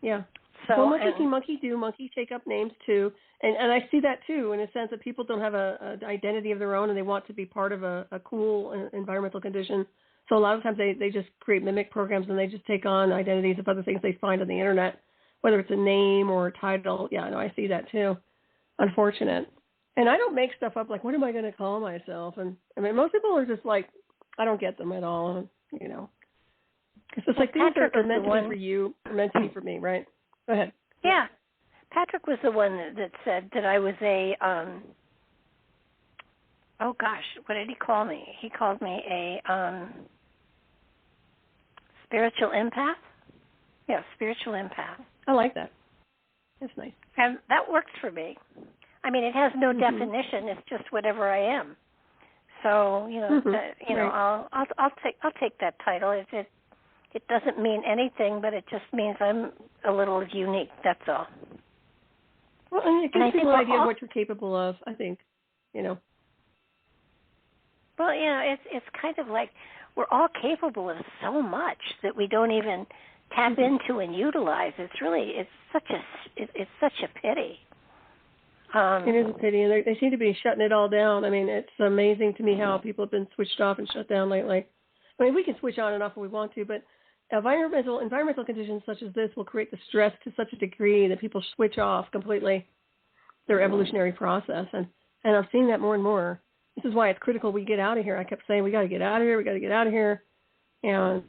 Yeah. So monkey see, monkey do, monkey take up names too. And I see that too, in a sense that people don't have an identity of their own and they want to be part of a cool environmental condition. So a lot of times they just create mimic programs and they just take on identities of other things they find on the internet, whether it's a name or a title. Yeah, no, I see that too. Unfortunate. And I don't make stuff up like, what am I going to call myself? And I mean, most people are just like, I don't get them at all. you know. It's just like things are meant to be for you, are meant to be for me, right? Go ahead. Yeah. Patrick was the one that said that I was a, oh gosh, what did he call me? He called me a spiritual empath. Yeah, spiritual empath. I like that. That's nice. And that works for me. I mean, it has no definition. It's just whatever I am. So, you know, right. I'll take that title. It doesn't mean anything, but it just means I'm a little unique. That's all. Well, and it gives people an idea of what you're capable of, I think, you know. Well, you know, it's kind of like we're all capable of so much that we don't even tap into and utilize. It's such a pity. It is a pity, and they seem to be shutting it all down. I mean, it's amazing to me how people have been switched off and shut down lately. I mean, we can switch on and off if we want to, but environmental conditions such as this will create the stress to such a degree that people switch off completely their evolutionary process. And I've seen that more and more. This is why it's critical we get out of here. I kept saying, we got to get out of here. We got to get out of here. And,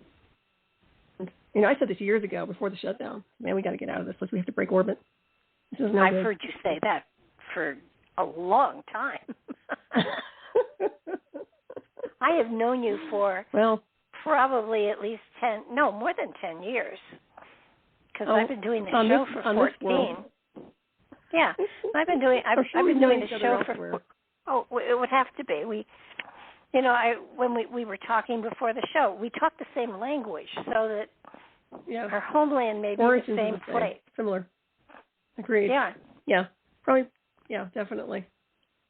you know, I said this years ago before the shutdown. Man, we got to get out of this place. We have to break orbit. This is I've heard you say that for a long time. I have known you for probably at least more than 10 years, because I've been doing the show for 14. Yeah, I've been doing the show for. Oh, it would have to be. When we were talking before the show, we talked the same language, so that our homeland may be the same place. Similar. Agreed. Yeah. Yeah. Probably. Yeah, definitely.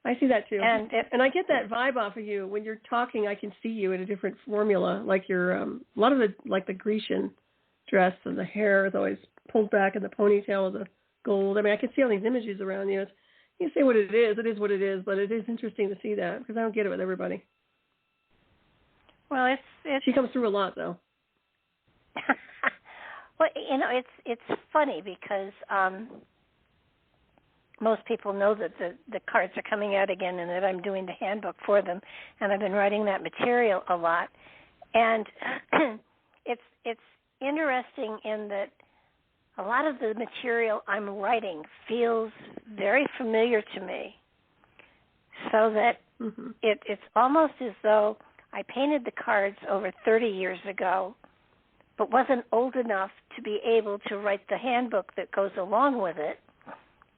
I see that too. And I get that vibe off of you. When you're talking, I can see you in a different formula. Like your a lot of the Grecian dress and the hair is always pulled back and the ponytail with the gold. I mean, I can see all these images around you. You say what it is what it is, but it is interesting to see that because I don't get it with everybody. Well, she comes through a lot though. Well, you know, it's funny because most people know that the cards are coming out again and that I'm doing the handbook for them, and I've been writing that material a lot. And it's interesting in that a lot of the material I'm writing feels very familiar to me, so that it's almost as though I painted the cards over 30 years ago, but wasn't old enough to be able to write the handbook that goes along with it.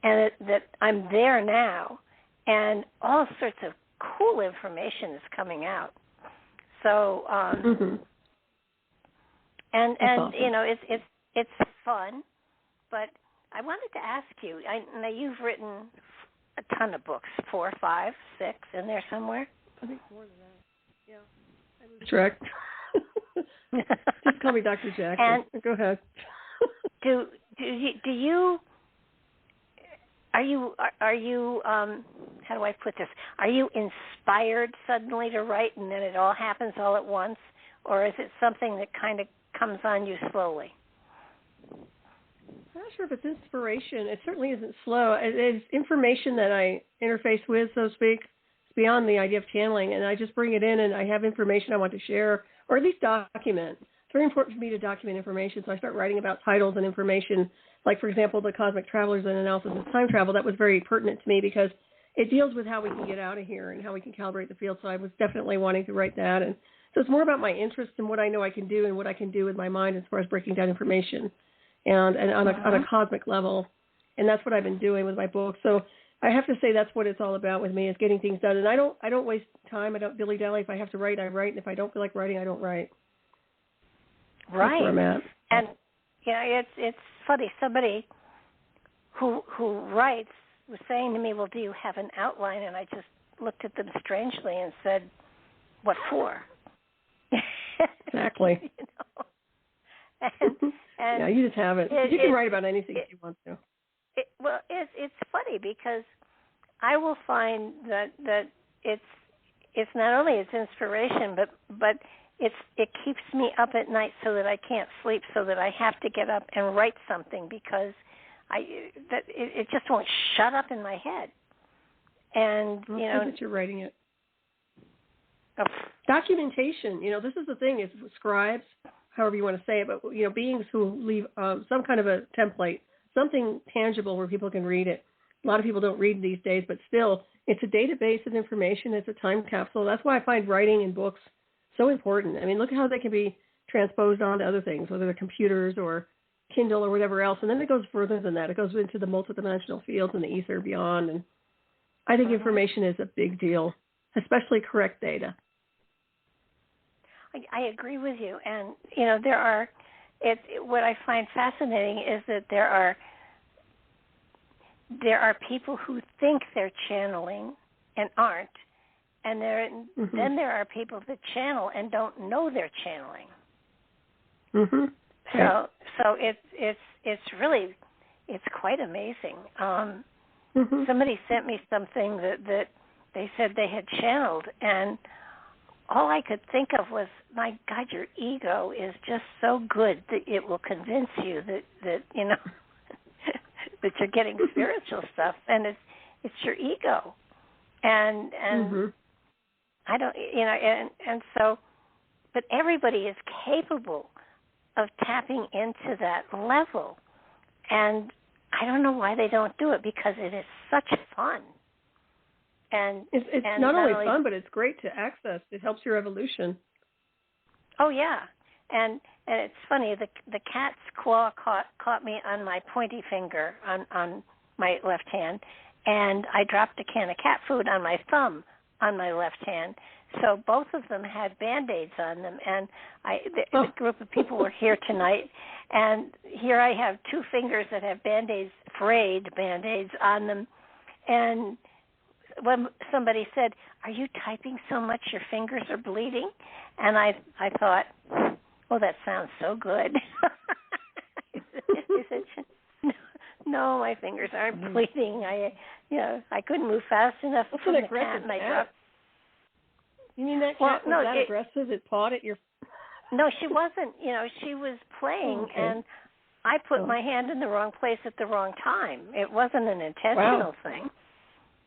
And that I'm there now, and all sorts of cool information is coming out. So, and awesome. You know, it's fun. But I wanted to ask you. I know you've written a ton of books, 4, 5, 6, in there somewhere. I think more than that. Yeah, I lose track. Just call me Dr. Jackson. Go ahead. Do you? Are you how do I put this? Are you inspired suddenly to write and then it all happens all at once? Or is it something that kind of comes on you slowly? I'm not sure if it's inspiration. It certainly isn't slow. It's information that I interface with, so to speak. It's beyond the idea of channeling, and I just bring it in and I have information I want to share, or at least document. It's very important for me to document information, so I start writing about titles and information. Like, for example, the Cosmic Travelers and Analysis of Time Travel, that was very pertinent to me because it deals with how we can get out of here and how we can calibrate the field. So I was definitely wanting to write that. And so it's more about my interest and what I know I can do and what I can do with my mind as far as breaking down information and on a cosmic level. And that's what I've been doing with my book. So I have to say that's what it's all about with me, is getting things done. And I don't waste time. I don't dilly-dally. If I have to write, I write. And if I don't feel like writing, I don't write. Right. That's where I'm at. And it's funny. Somebody who writes was saying to me, "Well, do you have an outline?" And I just looked at them strangely and said, "What for?" Exactly. You know? And yeah, you just have it. You can write about anything if you want to. It's funny because I will find that it's not only it's inspiration, but it keeps me up at night so that I can't sleep, so that I have to get up and write something because it just won't shut up in my head. And that you're writing it. Documentation. This is the thing, is scribes, however you want to say it, but, beings who leave some kind of a template, something tangible where people can read it. A lot of people don't read these days, but still, it's a database of information. It's a time capsule. That's why I find writing in books so important. I mean, look at how they can be transposed onto other things, whether they're computers or Kindle or whatever else. And then it goes further than that. It goes into the multidimensional fields and the ether beyond. And I think information is a big deal, especially correct data. I agree with you. And, what I find fascinating is that there are people who think they're channeling and aren't. And then there are people that channel and don't know they're channeling. Mm-hmm. So it's really quite amazing. Somebody sent me something that they said they had channeled, and all I could think of was, my God, your ego is just so good that it will convince you that that you're getting spiritual stuff, and it's your ego, and I don't, and so, but everybody is capable of tapping into that level, and I don't know why they don't do it, because it is such fun. And it's not only fun, but it's great to access. It helps your evolution. Oh yeah, and it's funny. The cat's claw caught me on my pointy finger on my left hand, and I dropped a can of cat food on my thumb on my left hand. So both of them had Band-Aids on them, and the group of people were here tonight, and here I have two fingers that have Band-Aids, frayed Band-Aids on them, and when somebody said, "Are you typing so much your fingers are bleeding?" And I thought, "Oh, that sounds so good." He said, "No, my fingers aren't bleeding. I couldn't move fast enough That's from an the aggressive cat, and I cat. dropped." You mean that cat was that aggressive? It pawed at your... No, she wasn't. She was playing, and I put my hand in the wrong place at the wrong time. It wasn't an intentional thing.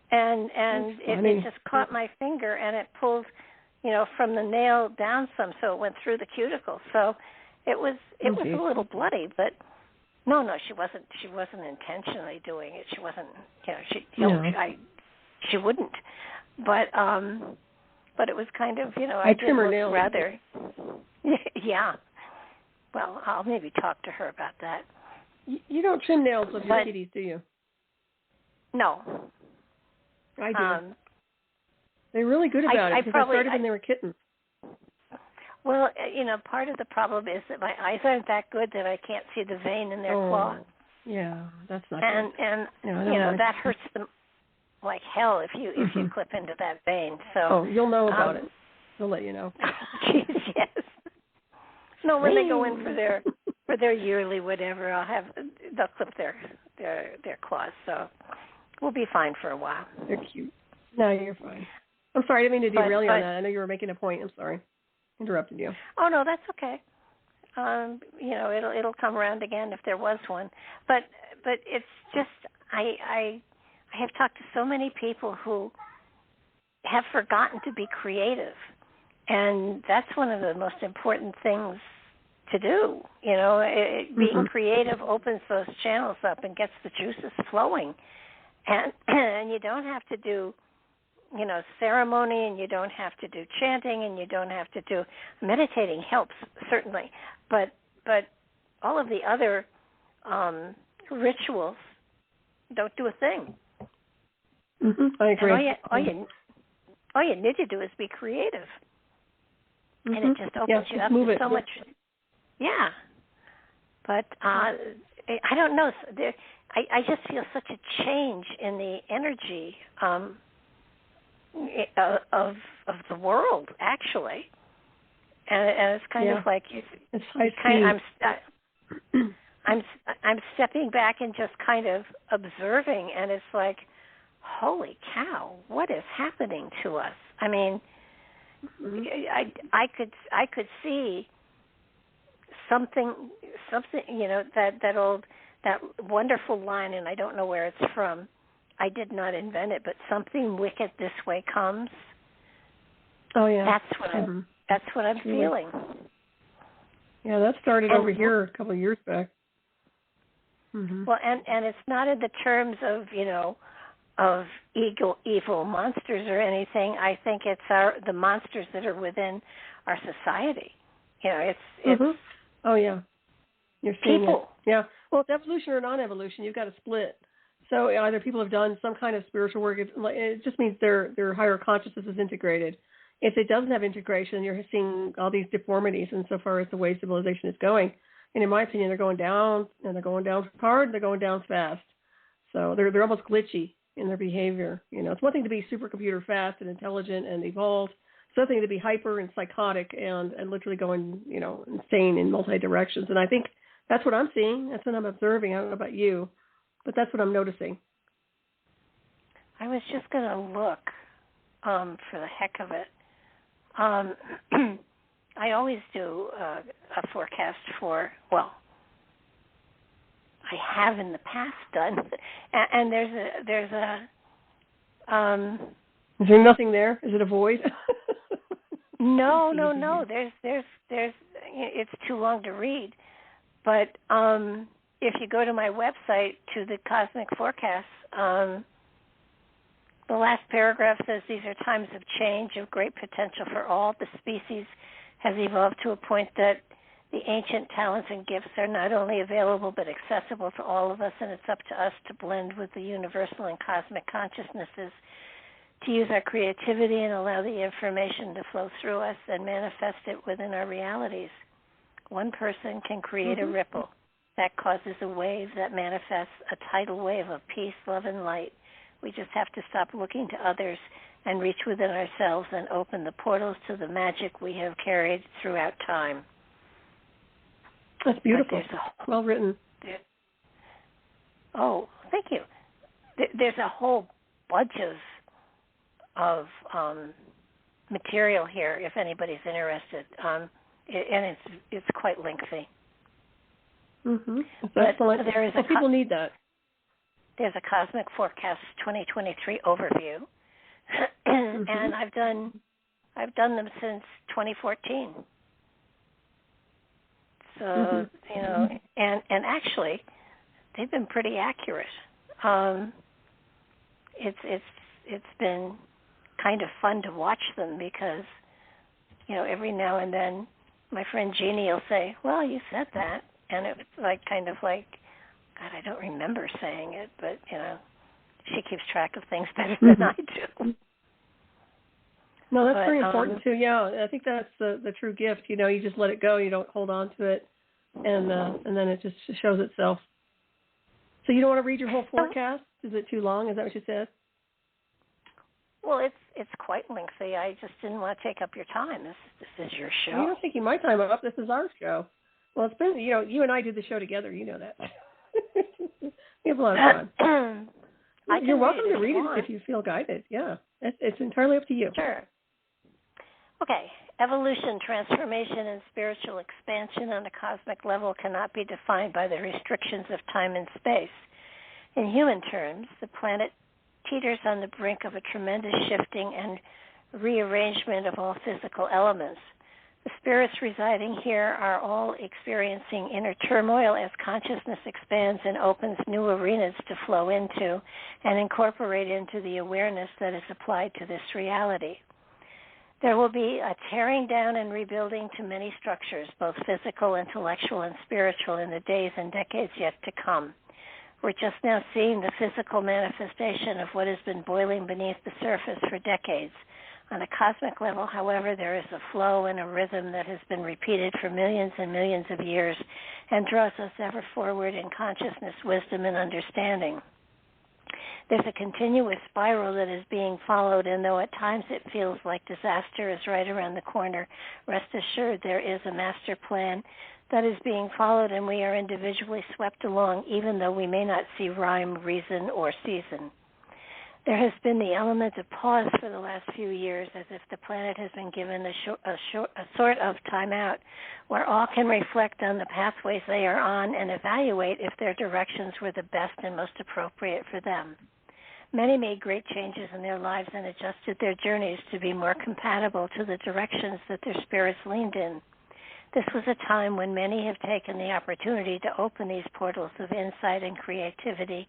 And it just caught my finger, and it pulled, from the nail down some, so it went through the cuticle. So it was a little bloody, but no, she wasn't intentionally doing it. She wasn't, she wouldn't. But it was kind of, I did look nails. Rather, yeah. Well, I'll maybe talk to her about that. You don't trim nails of your kitties, do you? No. I do. They're really good about it, because I started when they were kittens. Well, part of the problem is that my eyes aren't that good that I can't see the vein in their claw. Yeah, that's not good. And that hurts them like hell if you clip into that vein. So you'll know about it. They'll let you know. Jeez, yes. No, when they go in for their yearly whatever, they'll clip their claws. So we'll be fine for a while. They're cute. No, you're fine. I'm sorry, I didn't mean to derail you on that. I know you were making a point. I'm sorry. Interrupted you. Oh, no, that's okay. It'll come around again if there was one. But it's just, I have talked to so many people who have forgotten to be creative. And that's one of the most important things to do. Being creative opens those channels up and gets the juices flowing. And you don't have to do, ceremony, and you don't have to do chanting, and you don't have to do meditating. Helps certainly, but all of the other rituals don't do a thing. I agree. And all you need to do is be creative, and it just opens you up to so much. Yeah, but I don't know. I just feel such a change in the energy of the world, actually, and it's kind of like I'm stepping back and just kind of observing, and it's like, holy cow, what is happening to us? I mean, I could see something, that wonderful line, and I don't know where it's from. I did not invent it, but something wicked this way comes. Oh yeah. That's what I'm feeling. Yeah, that started over here a couple of years back. Mm-hmm. Well, and it's not in the terms of, of evil monsters or anything. I think it's the monsters that are within our society. It's Oh yeah. You're seeing people. It. Yeah. Well, it's evolution or non-evolution. You've got a split. So either people have done some kind of spiritual work. It just means their higher consciousness is integrated. If it doesn't have integration, you're seeing all these deformities insofar as the way civilization is going. And in my opinion, they're going down, and they're going down hard, and they're going down fast. So they're almost glitchy in their behavior. It's one thing to be supercomputer fast and intelligent and evolved. It's another thing to be hyper and psychotic and literally going, insane in multi directions. And I think that's what I'm seeing. That's what I'm observing. I don't know about you, but that's what I'm noticing. I was just going to look for the heck of it. I always do a forecast for, I have in the past done, and there's a. Is there nothing there? Is it a void? No. There's. It's too long to read, but if you go to my website to the cosmic forecasts. The last paragraph says these are times of change, of great potential for all. The species has evolved to a point that the ancient talents and gifts are not only available but accessible to all of us, and it's up to us to blend with the universal and cosmic consciousnesses, to use our creativity and allow the information to flow through us and manifest it within our realities. One person can create a ripple that causes a wave that manifests a tidal wave of peace, love, and light. We just have to stop looking to others and reach within ourselves and open the portals to the magic we have carried throughout time. That's beautiful. Well written. Thank you. There's a whole bunch of material here if anybody's interested, and it's quite lengthy. Mm-hmm. That's excellent. People need that. There's a Cosmic Forecast 2023 overview, and I've done them since 2014. So and actually, they've been pretty accurate. It's been kind of fun to watch them because every now and then my friend Jeannie will say, "Well, you said that," and it's kind of like. God, I don't remember saying it, but, she keeps track of things better than I do. No, that's very important, too. Yeah, I think that's the true gift. You just let it go. You don't hold on to it, and then it just shows itself. So you don't want to read your whole forecast? Is it too long? Is that what you said? Well, it's quite lengthy. I just didn't want to take up your time. This is your show. You're not taking my time up. This is our show. Well, it's been, you and I did the show together. You know that. We have a lot of fun. You're welcome to read it if you feel guided. Yeah, it's entirely up to you. Sure. Okay. Evolution, transformation, and spiritual expansion on a cosmic level cannot be defined by the restrictions of time and space. In human terms, the planet teeters on the brink of a tremendous shifting and rearrangement of all physical elements. The spirits residing here are all experiencing inner turmoil as consciousness expands and opens new arenas to flow into and incorporate into the awareness that is applied to this reality. There will be a tearing down and rebuilding to many structures, both physical, intellectual, and spiritual, in the days and decades yet to come. We're just now seeing the physical manifestation of what has been boiling beneath the surface for decades. On a cosmic level, however, there is a flow and a rhythm that has been repeated for millions and millions of years and draws us ever forward in consciousness, wisdom, and understanding. There's a continuous spiral that is being followed, and though at times it feels like disaster is right around the corner, rest assured there is a master plan that is being followed, and we are individually swept along, even though we may not see rhyme, reason, or season. There has been the element of pause for the last few years, as if the planet has been given a sort of timeout where all can reflect on the pathways they are on and evaluate if their directions were the best and most appropriate for them. Many made great changes in their lives and adjusted their journeys to be more compatible to the directions that their spirits leaned in. This was a time when many have taken the opportunity to open these portals of insight and creativity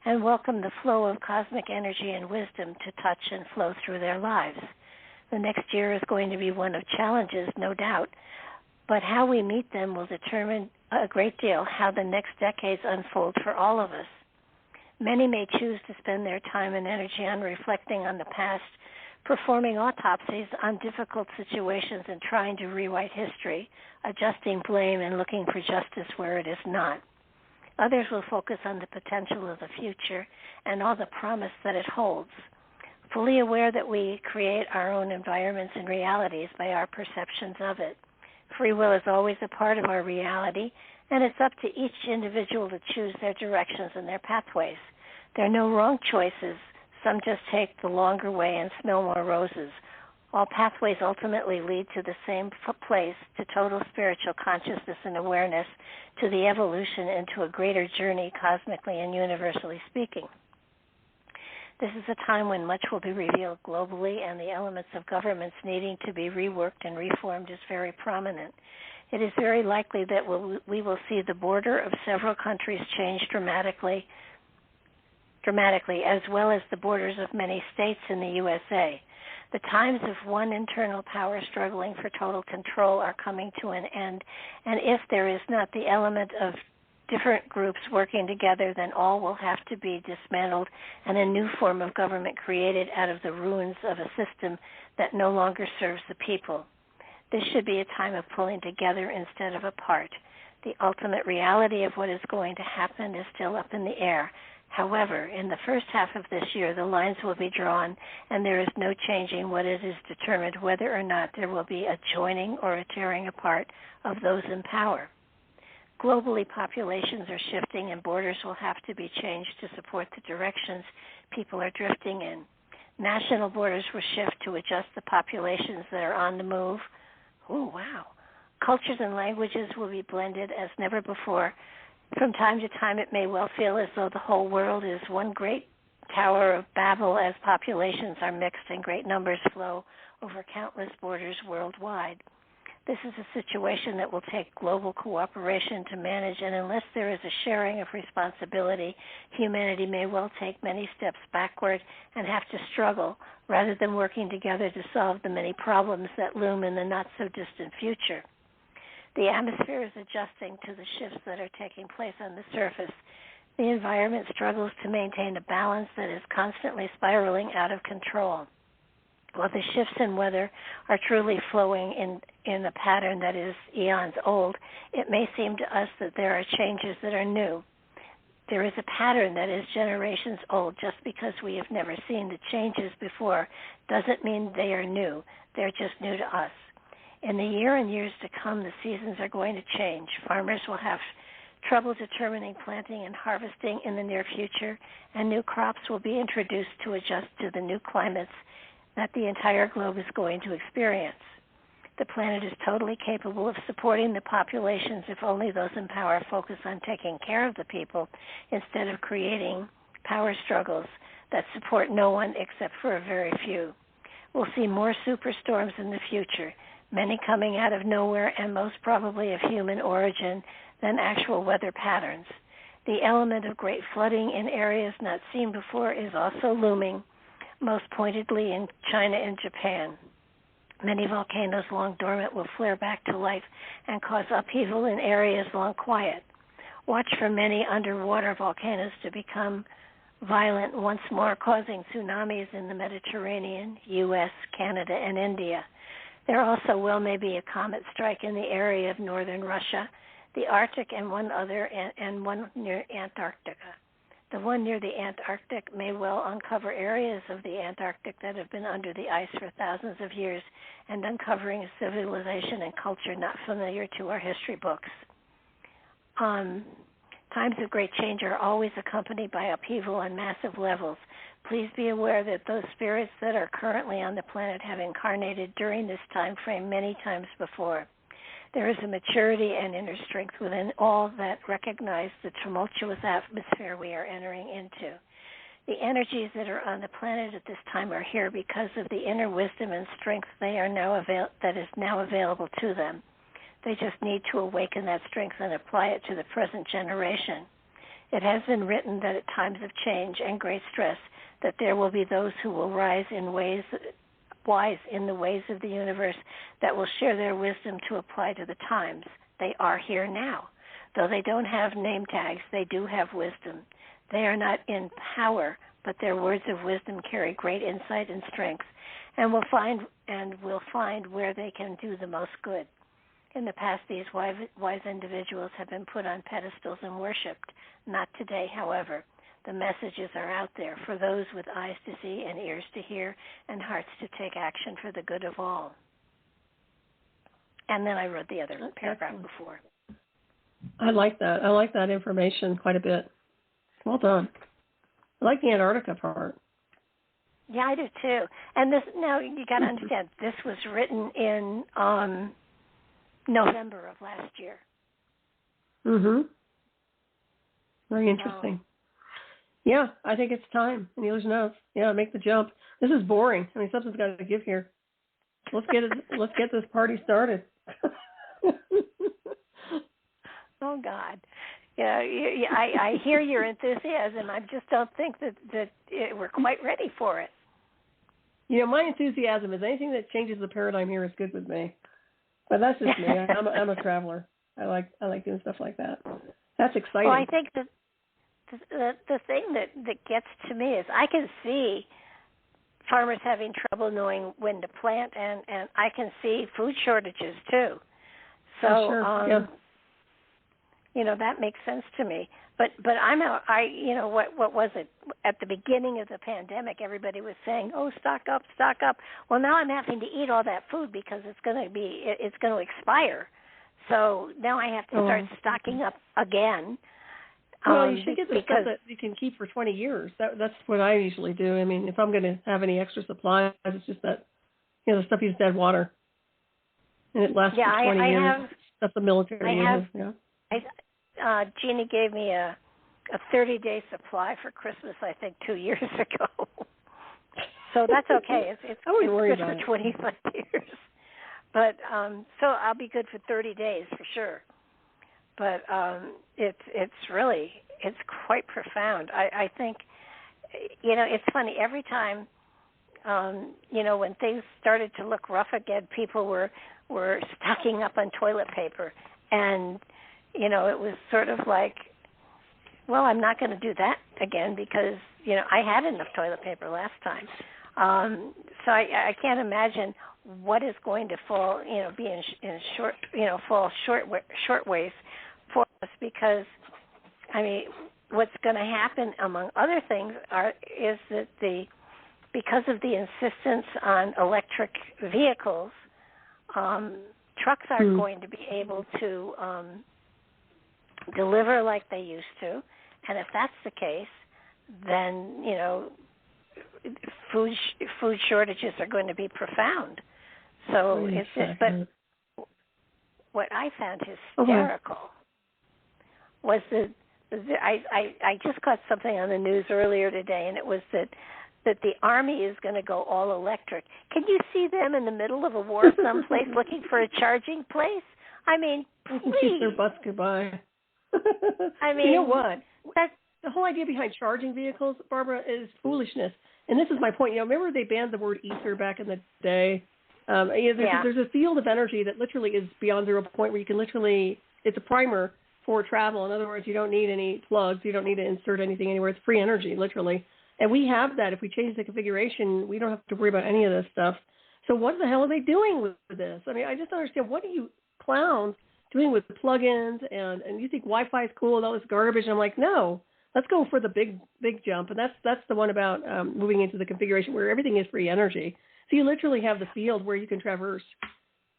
and welcome the flow of cosmic energy and wisdom to touch and flow through their lives. The next year is going to be one of challenges, no doubt, but how we meet them will determine a great deal how the next decades unfold for all of us. Many may choose to spend their time and energy on reflecting on the past, performing autopsies on difficult situations and trying to rewrite history, adjusting blame and looking for justice where it is not. Others will focus on the potential of the future and all the promise that it holds, fully aware that we create our own environments and realities by our perceptions of it. Free will is always a part of our reality, and it's up to each individual to choose their directions and their pathways. There are no wrong choices. Some just take the longer way and smell more roses. All pathways ultimately lead to the same place, to total spiritual consciousness and awareness, to the evolution into a greater journey, cosmically and universally speaking. This is a time when much will be revealed globally, and the elements of governments needing to be reworked and reformed is very prominent. It is very likely that we will see the border of several countries change dramatically, as well as the borders of many states in the USA. The times of one internal power struggling for total control are coming to an end, and if there is not the element of different groups working together, then all will have to be dismantled and a new form of government created out of the ruins of a system that no longer serves the people. This should be a time of pulling together instead of apart. The ultimate reality of what is going to happen is still up in the air. However, in the first half of this year, the lines will be drawn, and there is no changing what it is determined whether or not there will be a joining or a tearing apart of those in power. Globally, populations are shifting, and borders will have to be changed to support the directions people are drifting in. National borders will shift to adjust the populations that are on the move. Oh, wow. Cultures and languages will be blended as never before. From time to time, it may well feel as though the whole world is one great Tower of Babel as populations are mixed and great numbers flow over countless borders worldwide. This is a situation that will take global cooperation to manage, and unless there is a sharing of responsibility, humanity may well take many steps backward and have to struggle rather than working together to solve the many problems that loom in the not-so-distant future. The atmosphere is adjusting to the shifts that are taking place on the surface. The environment struggles to maintain a balance that is constantly spiraling out of control. While the shifts in weather are truly flowing in a pattern that is eons old, it may seem to us that there are changes that are new. There is a pattern that is generations old. Just because we have never seen the changes before doesn't mean they are new. They're just new to us. In the year and years to come, the seasons are going to change. Farmers will have trouble determining planting and harvesting in the near future, and new crops will be introduced to adjust to the new climates that the entire globe is going to experience. The planet is totally capable of supporting the populations if only those in power focus on taking care of the people instead of creating power struggles that support no one except for a very few. We'll see more superstorms in the future, many coming out of nowhere and most probably of human origin than actual weather patterns. The element of great flooding in areas not seen before is also looming, most pointedly in China and Japan. Many volcanoes long dormant will flare back to life and cause upheaval in areas long quiet. Watch for many underwater volcanoes to become violent once more, causing tsunamis in the Mediterranean, U.S., Canada, and India. There also well may be a comet strike in the area of northern Russia, the Arctic, and one near Antarctica. The one near the Antarctic may well uncover areas of the Antarctic that have been under the ice for thousands of years and uncovering a civilization and culture not familiar to our history books. Times of great change are always accompanied by upheaval on massive levels. Please be aware that those spirits that are currently on the planet have incarnated during this time frame many times before. There is a maturity and inner strength within all that recognize the tumultuous atmosphere we are entering into. The energies that are on the planet at this time are here because of the inner wisdom and strength that is now available to them. They just need to awaken that strength and apply it to the present generation. It has been written that at times of change and great stress, that there will be those who will rise wise in the ways of the universe that will share their wisdom to apply to the times. They are here now. Though they don't have name tags, they do have wisdom. They are not in power, but their words of wisdom carry great insight and strength, and will find where they can do the most good. In the past, these wise individuals have been put on pedestals and worshipped. Not today, however. The messages are out there for those with eyes to see and ears to hear and hearts to take action for the good of all. And then I wrote the other paragraph before. I like that. I like that information quite a bit. Well done. I like the Antarctica part. Yeah, I do too. And this, now you got to understand, this was written in November of last year. Mm-hmm. Very interesting. Yeah, I think it's time. Needler's notes. Yeah, make the jump. This is boring. I mean, something's got to give here. Let's get this party started. Oh God. Yeah, I hear your enthusiasm. I just don't think that we're quite ready for it. You know, my enthusiasm is anything that changes the paradigm here is good with me. But that's just me. I'm a traveler. I like doing stuff like that. That's exciting. Well, I think that the thing that gets to me is I can see farmers having trouble knowing when to plant, and I can see food shortages too. So, sure. you know, that makes sense to me. But what was it? At the beginning of the pandemic, everybody was saying, "Oh, stock up, stock up." Well, now I'm having to eat all that food because it's going to expire. So now I have to start stocking up again. Well, you should get the stuff that you can keep for 20 years. That's what I usually do. I mean, if I'm going to have any extra supplies, it's just that, you know, the stuff you just add water, and it lasts for 20 years. That's the military uses. Yeah. Jeannie gave me a 30-day supply for Christmas, I think, 2 years ago. So that's okay. It's good for 25 years. But so I'll be good for 30 days for sure. But it's quite profound. I think, you know, it's funny. Every time, you know, when things started to look rough again, people were stocking up on toilet paper. And, you know, it was sort of like, well, I'm not going to do that again because, you know, I had enough toilet paper last time. So I can't imagine what is going to fall, you know, be in short, you know, fall short ways for us because, I mean, what's going to happen, among other things, is that because of the insistence on electric vehicles, trucks aren't going to be able to deliver like they used to, and if that's the case, then, you know, food shortages are going to be profound. So but what I found hysterical was that I just caught something on the news earlier today, and it was that the Army is going to go all electric. Can you see them in the middle of a war someplace looking for a charging place? I mean, please. Their butts goodbye. I mean, you know what? That's the whole idea behind charging vehicles, Barbara, is foolishness. And this is my point. You know, remember they banned the word ether back in the day? There's a field of energy that literally is beyond 0 point where you can literally, it's a primer for travel. In other words, you don't need any plugs. You don't need to insert anything anywhere. It's free energy, literally. And we have that. If we change the configuration, we don't have to worry about any of this stuff. So what the hell are they doing with this? I mean, I just don't understand. What are you clowns doing with the plugins? And you think Wi-Fi is cool and all this garbage? And I'm like, no. Let's go for the big jump, and that's the one about moving into the configuration where everything is free energy. So you literally have the field where you can traverse.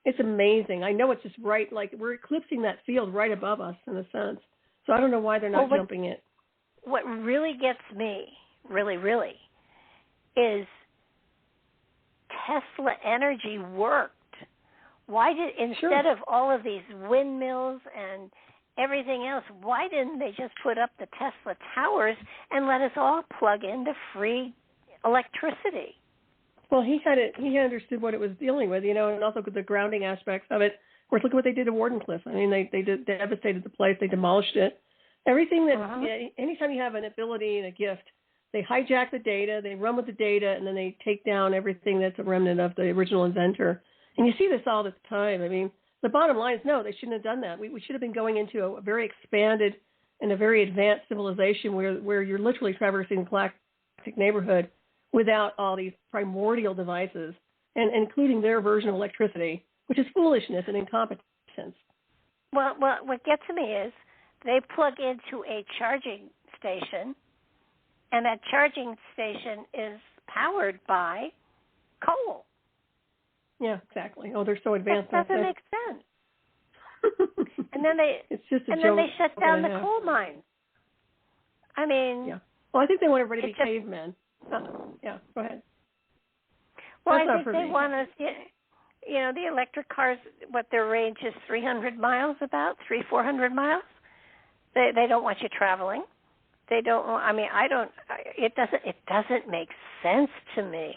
It's amazing. I know it's just right, like we're eclipsing that field right above us in a sense. So I don't know why they're not jumping it. What really gets me, really, really, is Tesla Energy worked. Why did, instead of all of these windmills and everything else, why didn't they just put up the Tesla towers and let us all plug into free electricity? Well, he understood what it was dealing with, and also the grounding aspects of it. Of course, look at what they did to Wardenclyffe. I mean, they devastated the place. They demolished it. Everything that, anytime you have an ability and a gift, they hijack the data, they run with the data, and then they take down everything that's a remnant of the original inventor. And you see this all the time. I mean, the bottom line is, no, they shouldn't have done that. We should have been going into a very expanded and a very advanced civilization where you're literally traversing the galactic neighborhood without all these primordial devices, and including their version of electricity, which is foolishness and incompetence. Well, what gets me is they plug into a charging station, and that charging station is powered by coal. Yeah, exactly. Oh, they're so advanced. That doesn't make sense. And then they shut down the coal mines. I mean, yeah. Well, I think they want everybody to be cavemen. Yeah, go ahead. Well, I think they want us. The electric cars. What their range is 300 miles, about 400 miles. They don't want you traveling. They don't. I mean, I don't. It doesn't make sense to me.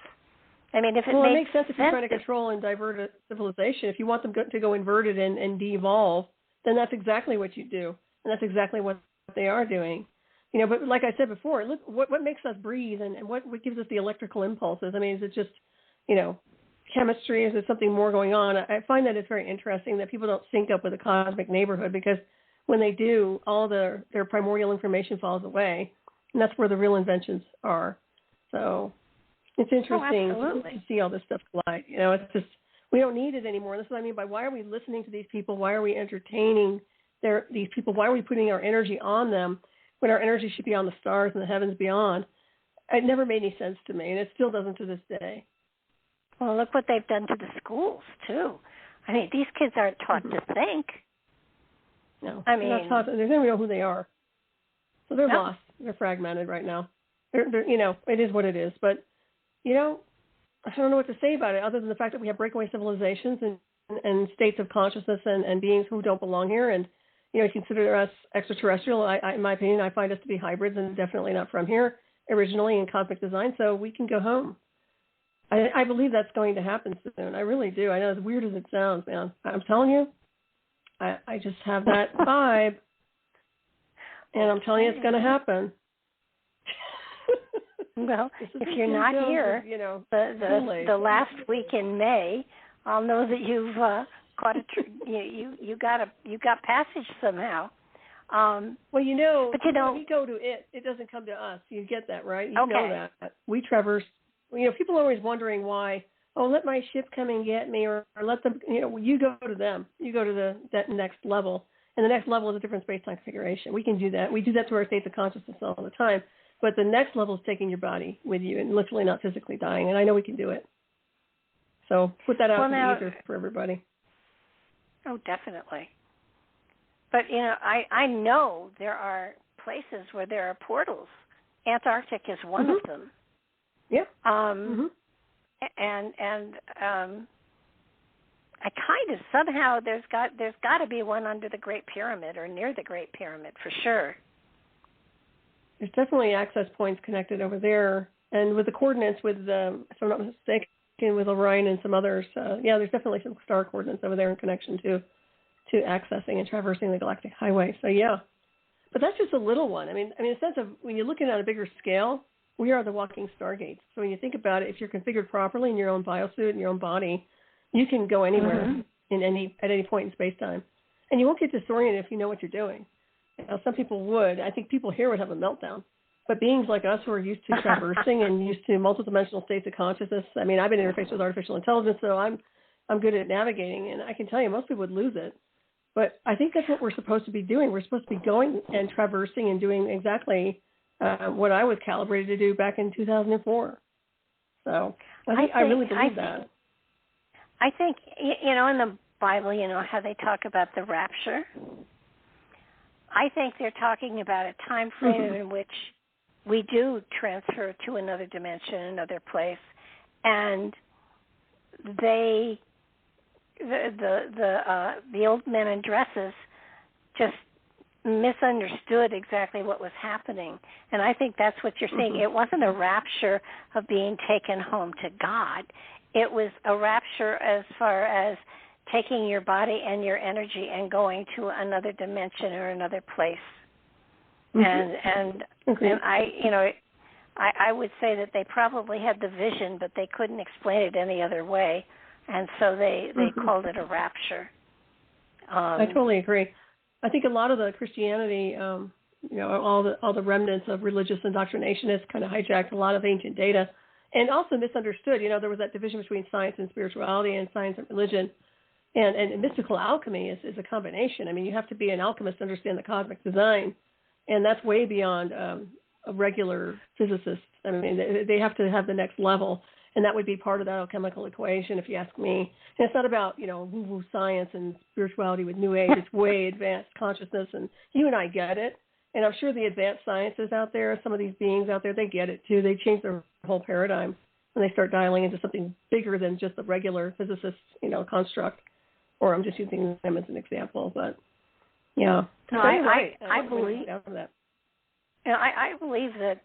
I mean, if it makes sense if you're trying to control and divert a civilization. If you want them to go inverted and de-evolve, then that's exactly what you do, and that's exactly what they are doing. But like I said before, look what makes us breathe, and what gives us the electrical impulses. I mean, is it just, chemistry? Is there something more going on? I find that it's very interesting that people don't sync up with the cosmic neighborhood, because when they do, all their primordial information falls away, and that's where the real inventions are. So it's interesting to see all this stuff collide. It's just, we don't need it anymore. That's what I mean by, why are we listening to these people? Why are we entertaining these people? Why are we putting our energy on them when our energy should be on the stars and the heavens beyond? It never made any sense to me, and it still doesn't to this day. Well, look what they've done to the schools, too. I mean, these kids aren't taught to think. No, they're not taught. They don't even know who they are. So they're lost. They're fragmented right now. They're it is what it is. But, I don't know what to say about it, other than the fact that we have breakaway civilizations and states of consciousness and beings who don't belong here. And, consider us extraterrestrial. In my opinion, I find us to be hybrids and definitely not from here originally in cosmic design, so we can go home. I believe that's going to happen soon. I really do. I know, as weird as it sounds, man. I'm telling you, I just have that vibe, and I'm telling you it's going to happen. Well, if you're not here, the last week in May, I'll know that you've caught you got passage somehow. Well, but when we go to it, it doesn't come to us. You get that, right? You know that. We traverse. People are always wondering why. Oh, let my ship come and get me, or let them. You go to them. You go to that next level, and the next level is a different space-time configuration. We can do that. We do that to our states of consciousness all the time. But the next level is taking your body with you and literally not physically dying. And I know we can do it. So put that out in the ether for everybody. Oh, definitely. But, I know there are places where there are portals. Antarctic is one of them. Yeah. And I kind of, somehow there's got to be one under the Great Pyramid or near the Great Pyramid for sure. There's definitely access points connected over there. And with the coordinates, if I'm not mistaken, with Orion and some others, there's definitely some star coordinates over there in connection to accessing and traversing the galactic highway. So, yeah. But that's just a little one. I mean, in the sense of, when you're looking at a bigger scale, we are the walking stargates. So when you think about it, if you're configured properly in your own biosuit and your own body, you can go anywhere at any point in space-time. And you won't get disoriented if you know what you're doing. Some people would. I think people here would have a meltdown. But beings like us who are used to traversing and used to multidimensional states of consciousness, I mean, I've been interfaced with artificial intelligence, so I'm good at navigating. And I can tell you, most people would lose it. But I think that's what we're supposed to be doing. We're supposed to be going and traversing and doing exactly what I was calibrated to do back in 2004. So I really believe that. I think, in the Bible, how they talk about the rapture. I think they're talking about a time frame in which we do transfer to another dimension, another place, and the old men in dresses just misunderstood exactly what was happening. And I think that's what you're saying. It wasn't a rapture of being taken home to God. It was a rapture as far as taking your body and your energy and going to another dimension or another place. And I would say that they probably had the vision, but they couldn't explain it any other way, and so they called it a rapture. I totally agree. I think a lot of the Christianity, all the remnants of religious indoctrination has kind of hijacked a lot of ancient data, and also misunderstood. There was that division between science and spirituality, and science and religion, and mystical alchemy is a combination. I mean, you have to be an alchemist to understand the cosmic design, and that's way beyond a regular physicist. I mean, they have to have the next level, and that would be part of the alchemical equation, if you ask me. And it's not about, woo-woo science and spirituality with New Age. It's way advanced consciousness, and you and I get it. And I'm sure the advanced sciences out there, some of these beings out there, they get it too. They change their whole paradigm when they start dialing into something bigger than just the regular physicist, construct. Or I'm just using them as an example, but yeah. No, I believe that. I believe that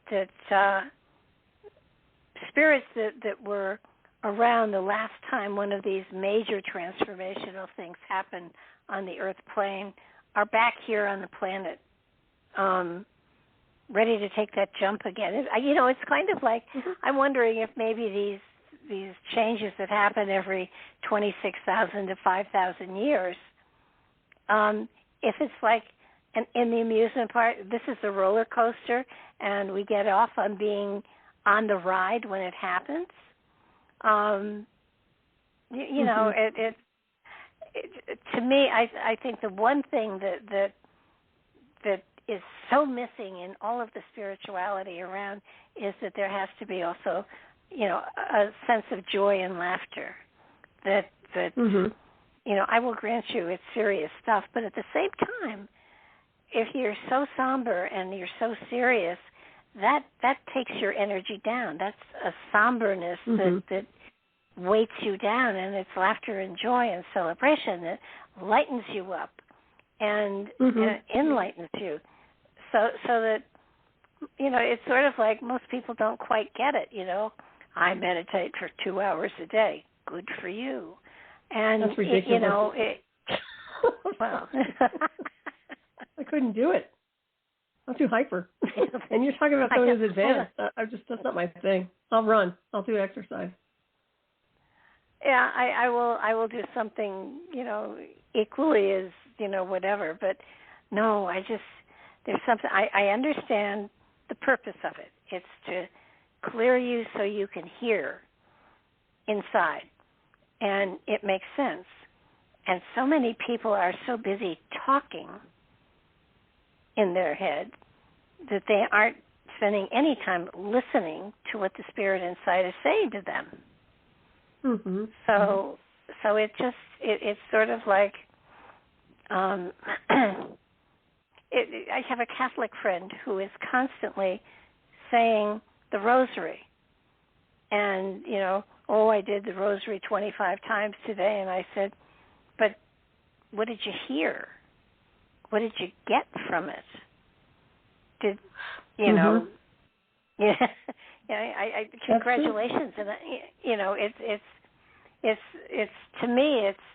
spirits that were around the last time one of these major transformational things happened on the Earth plane are back here on the planet, ready to take that jump again. It's kind of like I'm wondering if maybe these changes that happen every 26,000 to 5,000 years, if it's like in the amusement park, this is the roller coaster, and we get off on being on the ride when it happens. It to me, I think the one thing that is so missing in all of the spirituality around is that there has to be also, a sense of joy and laughter. That I will grant you it's serious stuff, but at the same time, if you're so somber and you're so serious, that takes your energy down. That's a somberness that weights you down, and it's laughter and joy and celebration that lightens you up and enlightens you. So that, it's sort of like most people don't quite get it, I meditate for 2 hours a day. Good for you. And, that's ridiculous. Well. I couldn't do it. I'm too hyper. And you're talking about someone who's advanced. That's not my thing. I'll run. I'll do exercise. Yeah, I will do something, equally as, whatever. But no, there's something, I understand the purpose of it. It's to clear you so you can hear inside. And it makes sense. And so many people are so busy talking in their head that they aren't spending any time listening to what the spirit inside is saying to them. So it's sort of like I have a Catholic friend who is constantly saying the rosary, and I did the rosary 25 times today, and I said, but what did you hear? What did you get from it? Did Yeah, congratulations, and it's to me it's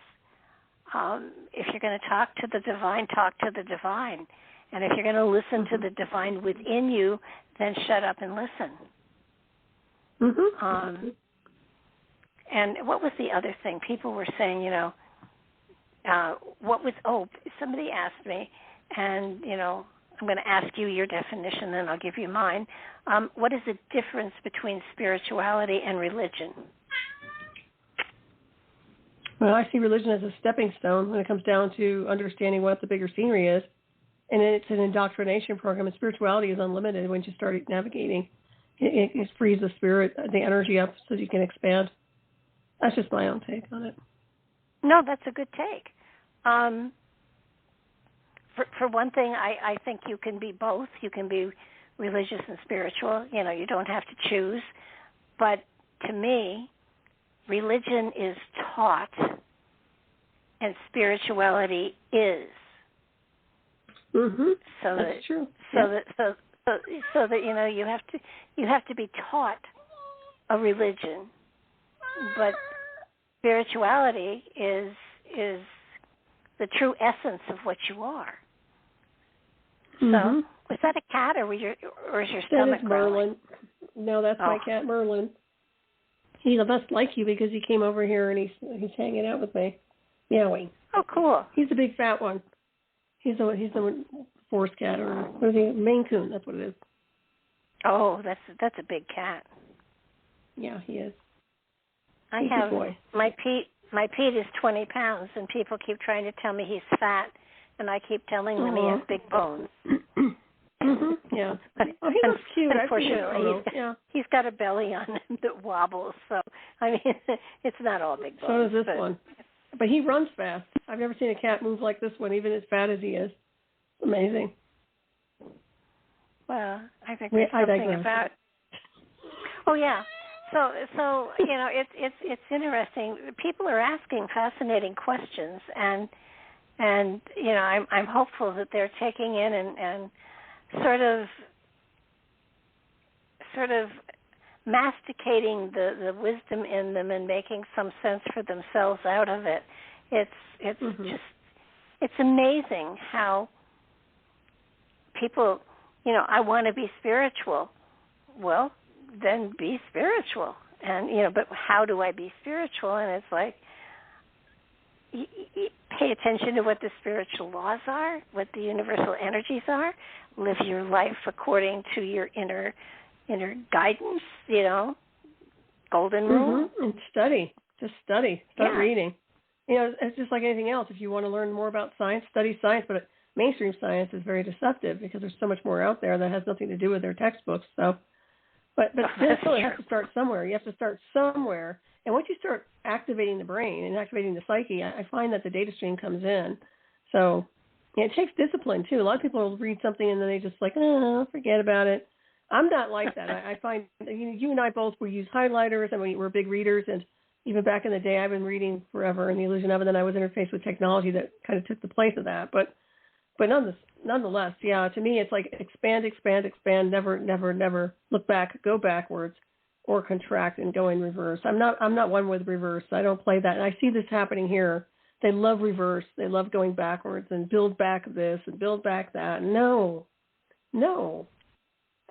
if you're going to talk to the divine, talk to the divine, and if you're going to listen to the divine within you, then shut up and listen. And what was the other thing people were saying? Somebody asked me, and I'm going to ask you your definition, then I'll give you mine. What is the difference between spirituality and religion? Well, I see religion as a stepping stone when it comes down to understanding what the bigger scenery is. And it's an indoctrination program, and spirituality is unlimited when you start navigating. It frees the spirit, the energy up so you can expand. That's just my own take on it. No, that's a good take. For one thing, I think you can be both. You can be religious and spiritual. You don't have to choose. But to me, religion is taught and spirituality is. Mhm. So That's true. So that you have to be taught a religion, but spirituality is the true essence of what you are. So, was that a cat, or is your stomach That is growling? Merlin. No, that's my cat Merlin. He must like you because he came over here and he's hanging out with me, meowing. Oh, cool. He's the big fat one. He's the forest cat, or what is he? Maine Coon. That's what it is. Oh, that's a big cat. Yeah, he is. He's a boy. My Pete is 20 pounds, and people keep trying to tell me he's fat, and I keep telling them he has big bones. Yeah. But he looks cute. Unfortunately, he's got a belly on him that wobbles. So I mean, it's not all big bones. So does this one. But he runs fast. I've never seen a cat move like this one, even as fat as he is. Amazing. Well, I think there's something about. Oh yeah. So it's interesting. People are asking fascinating questions, and I'm hopeful that they're taking in and sort of masticating the wisdom in them and making some sense for themselves out of it. It's just it's amazing how people, I want to be spiritual. Well, then be spiritual. And, but how do I be spiritual? And it's like, pay attention to what the spiritual laws are, what the universal energies are. Live your life according to your inner guidance, golden rule. And study. Just study. Start reading. It's just like anything else. If you want to learn more about science, study science. But mainstream science is very deceptive because there's so much more out there that has nothing to do with their textbooks. So, but still, you have to start somewhere. You have to start somewhere. And once you start activating the brain and activating the psyche, I find that the data stream comes in. So it takes discipline, too. A lot of people will read something and then they just forget about it. I'm not like that. I find you and I both, we use highlighters and we're big readers. And even back in the day, I've been reading forever in The Illusion of It. And then I was interfaced with technology that kind of took the place of that. But nonetheless, to me, it's like expand, never look back, go backwards, or contract and go in reverse. I'm not one with reverse. I don't play that. And I see this happening here. They love reverse. They love going backwards and build back this and build back that. No,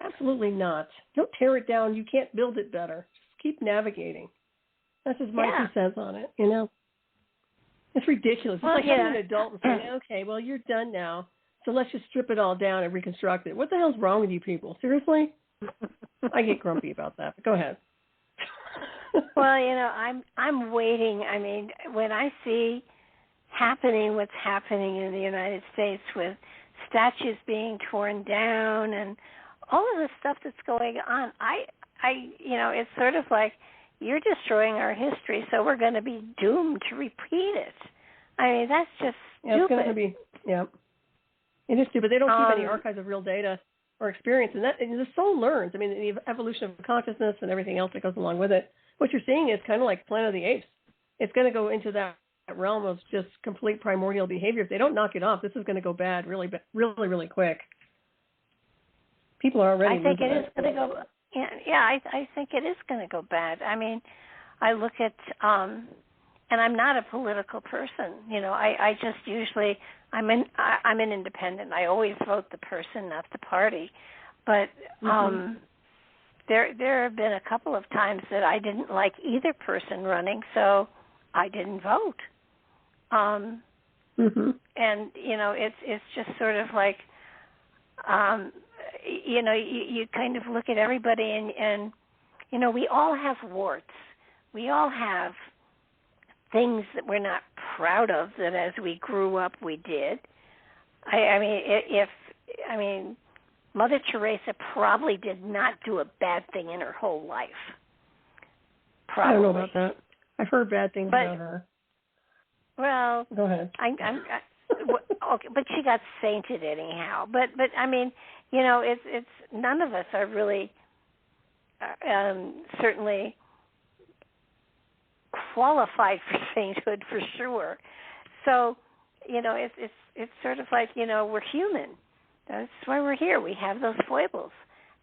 absolutely not. Don't tear it down. You can't build it better. Just keep navigating. That's just my 2 cents on it, It's ridiculous. It's like having an adult and saying, okay, well, you're done now, so let's just strip it all down and reconstruct it. What the hell's wrong with you people? Seriously? I get grumpy about that, but go ahead. Well, I'm waiting. I mean, when I see what's happening in the United States with statues being torn down and all of the stuff that's going on, I it's sort of like, you're destroying our history, so we're going to be doomed to repeat it. I mean, that's just stupid. It's going to be, it is stupid. They don't keep any archives of real data or experience, and the soul learns. I mean, the evolution of consciousness and everything else that goes along with it. What you're seeing is kind of like Planet of the Apes. It's going to go into that realm of just complete primordial behavior. If they don't knock it off, this is going to go bad really, really quick. People are already. I think it is going to go. I think it is going to go bad. I mean, I look at, and I'm not a political person. I just usually, I'm an independent. I always vote the person, not the party. But there have been a couple of times that I didn't like either person running, so I didn't vote. And it's just sort of like. You kind of look at everybody and we all have warts. We all have things that we're not proud of that as we grew up we did. I mean, Mother Teresa probably did not do a bad thing in her whole life. Probably. I don't know about that. I've heard bad things about her. Well, go ahead. Okay, but she got sainted anyhow. But I mean, it's none of us are really certainly qualified for sainthood for sure. So it's sort of like, we're human. That's why we're here. We have those foibles.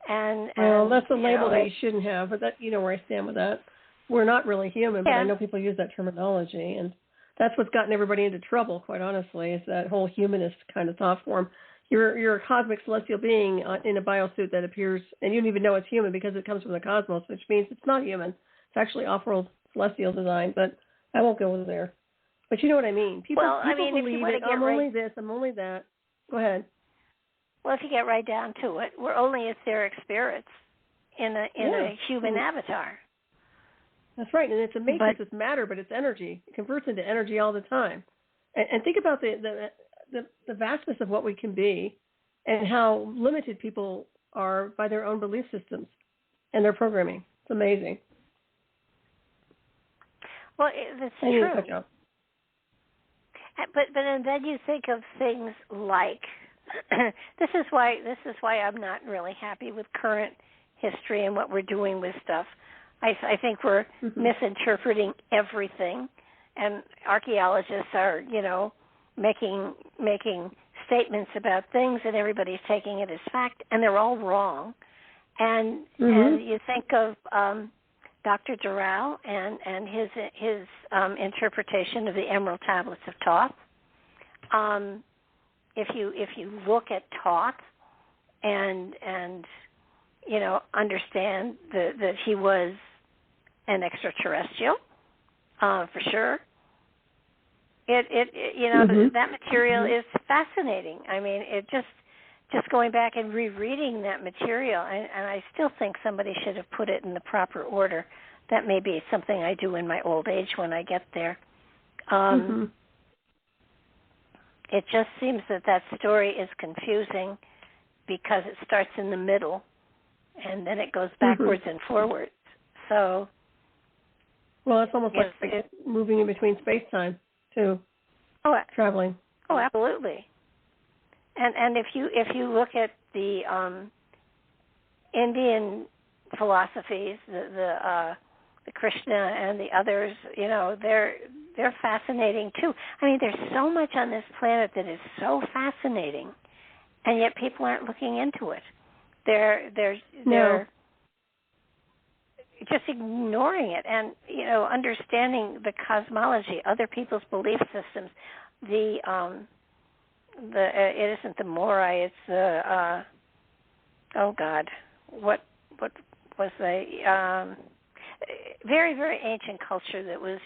Well, that's a label that you shouldn't have, but that, where I stand with that. We're not really human, but I know people use that terminology, and that's what's gotten everybody into trouble, quite honestly, is that whole humanist kind of thought form. You're a cosmic celestial being in a biosuit that appears, and you don't even know it's human because it comes from the cosmos, which means it's not human. It's actually off-world celestial design, but I won't go there. But you know what I mean. People believe it. I'm only this, I'm only that. Go ahead. Well, if you get right down to it, we're only etheric spirits in a human avatar. That's right, and it's a matrix. It's matter, but it's energy. It converts into energy all the time. And think about the vastness of what we can be, and how limited people are by their own belief systems and their programming. It's amazing. Well, that's true. But then you think of things like this is why I'm not really happy with current history and what we're doing with stuff. I think we're misinterpreting everything, and archaeologists are, making statements about things, and everybody's taking it as fact, and they're all wrong. And you think of Dr. Doral and his interpretation of the Emerald Tablets of Thoth. If you look at Thoth and understand that he was an extraterrestrial, for sure. That material is fascinating. I mean, it just going back and rereading that material, and I still think somebody should have put it in the proper order. That may be something I do in my old age when I get there. It just seems that story is confusing because it starts in the middle and then it goes backwards and forwards. So, well, it's almost like moving in between space-time, too. Traveling. Oh, absolutely. And if you look at the Indian philosophies, the Krishna and the others, they're fascinating too. I mean, there's so much on this planet that is so fascinating, and yet people aren't looking into it. They're just ignoring it, and understanding the cosmology, other people's belief systems. It isn't the Morai, it's the what was the very, very ancient culture that was,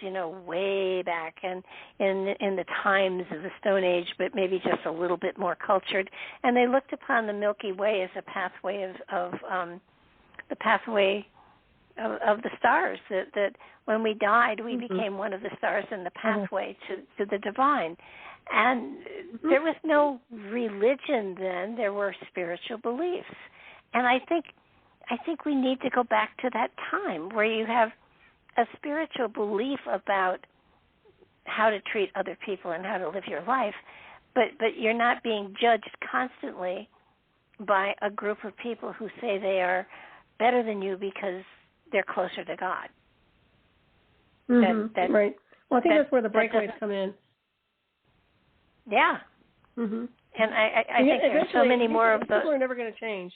way back and in the times of the Stone Age, but maybe just a little bit more cultured. And they looked upon the Milky Way as a pathway of the pathway of the stars, that when we died, we became one of the stars in the pathway to the divine. And there was no religion then. There were spiritual beliefs. And I think we need to go back to that time where you have a spiritual belief about how to treat other people and how to live your life, but you're not being judged constantly by a group of people who say they are better than you because they're closer to God. Right. Well, I think that's where the breakaways come in. Yeah. And I think there's so many more of those. People are never going to change.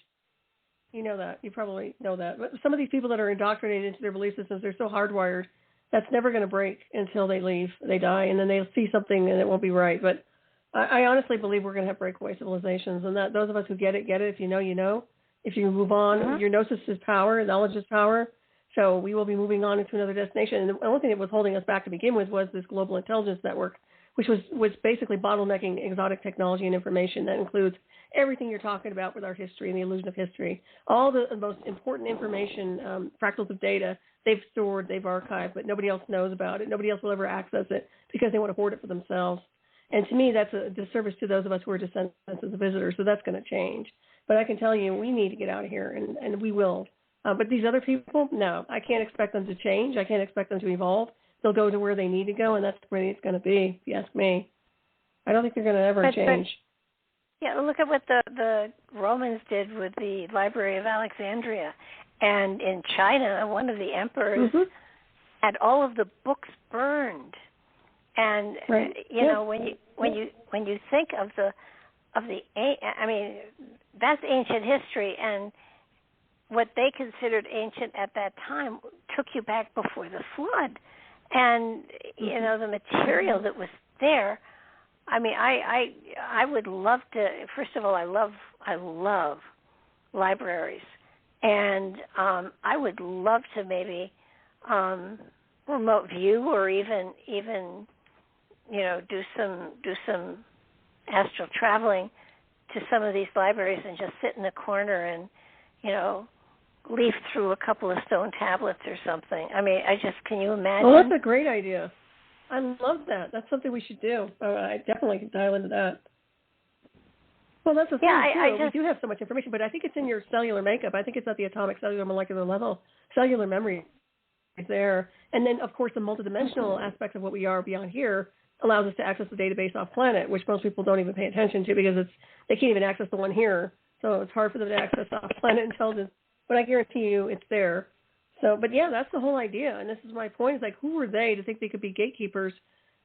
You know that. You probably know that. But some of these people that are indoctrinated into their belief systems, they're so hardwired, that's never going to break until they leave, they die, and then they'll see something and it won't be right. But I honestly believe we're going to have breakaway civilizations, and that those of us who get it, get it. If you know, you know. If you move on, your gnosis is power, knowledge is power. So we will be moving on into another destination. And the only thing that was holding us back to begin with was this global intelligence network, which was basically bottlenecking exotic technology and information. That includes everything you're talking about with our history and the illusion of history. All the most important information, fractals of data, they've stored, they've archived, but nobody else knows about it. Nobody else will ever access it because they want to hoard it for themselves. And to me, that's a disservice to those of us who are descendants of the visitors, so that's going to change. But I can tell you, we need to get out of here, and we will. But these other people, no, I can't expect them to change. I can't expect them to evolve. They'll go to where they need to go, and that's where it's going to be, if you ask me. I don't think they're going to ever change. Yeah, look at what the Romans did with the Library of Alexandria. And in China, one of the emperors had all of the books burned. And right. you know, when you think of the I mean, that's ancient history, and what they considered ancient at that time took you back before the flood. And you know, the material that was there. I mean, I would love to. First of all, I love libraries, and I would love to maybe remote view, or even you know, do some astral traveling to some of these libraries and just sit in a corner and, you know, leaf through a couple of stone tablets or something. I mean, can you imagine? Well, that's a great idea. I love that. That's something we should do. I definitely can dial into that. Well, that's the thing, too. We do have so much information, but I think it's in your cellular makeup. I think it's at the atomic, cellular, molecular level. Cellular memory is there. And then, of course, the multidimensional aspect of what we are beyond here allows us to access the database off planet, which most people don't even pay attention to because they can't even access the one here. So it's hard for them to access off planet intelligence. But I guarantee you it's there. So, but yeah, that's the whole idea. And this is my point. Is like, who were they to think they could be gatekeepers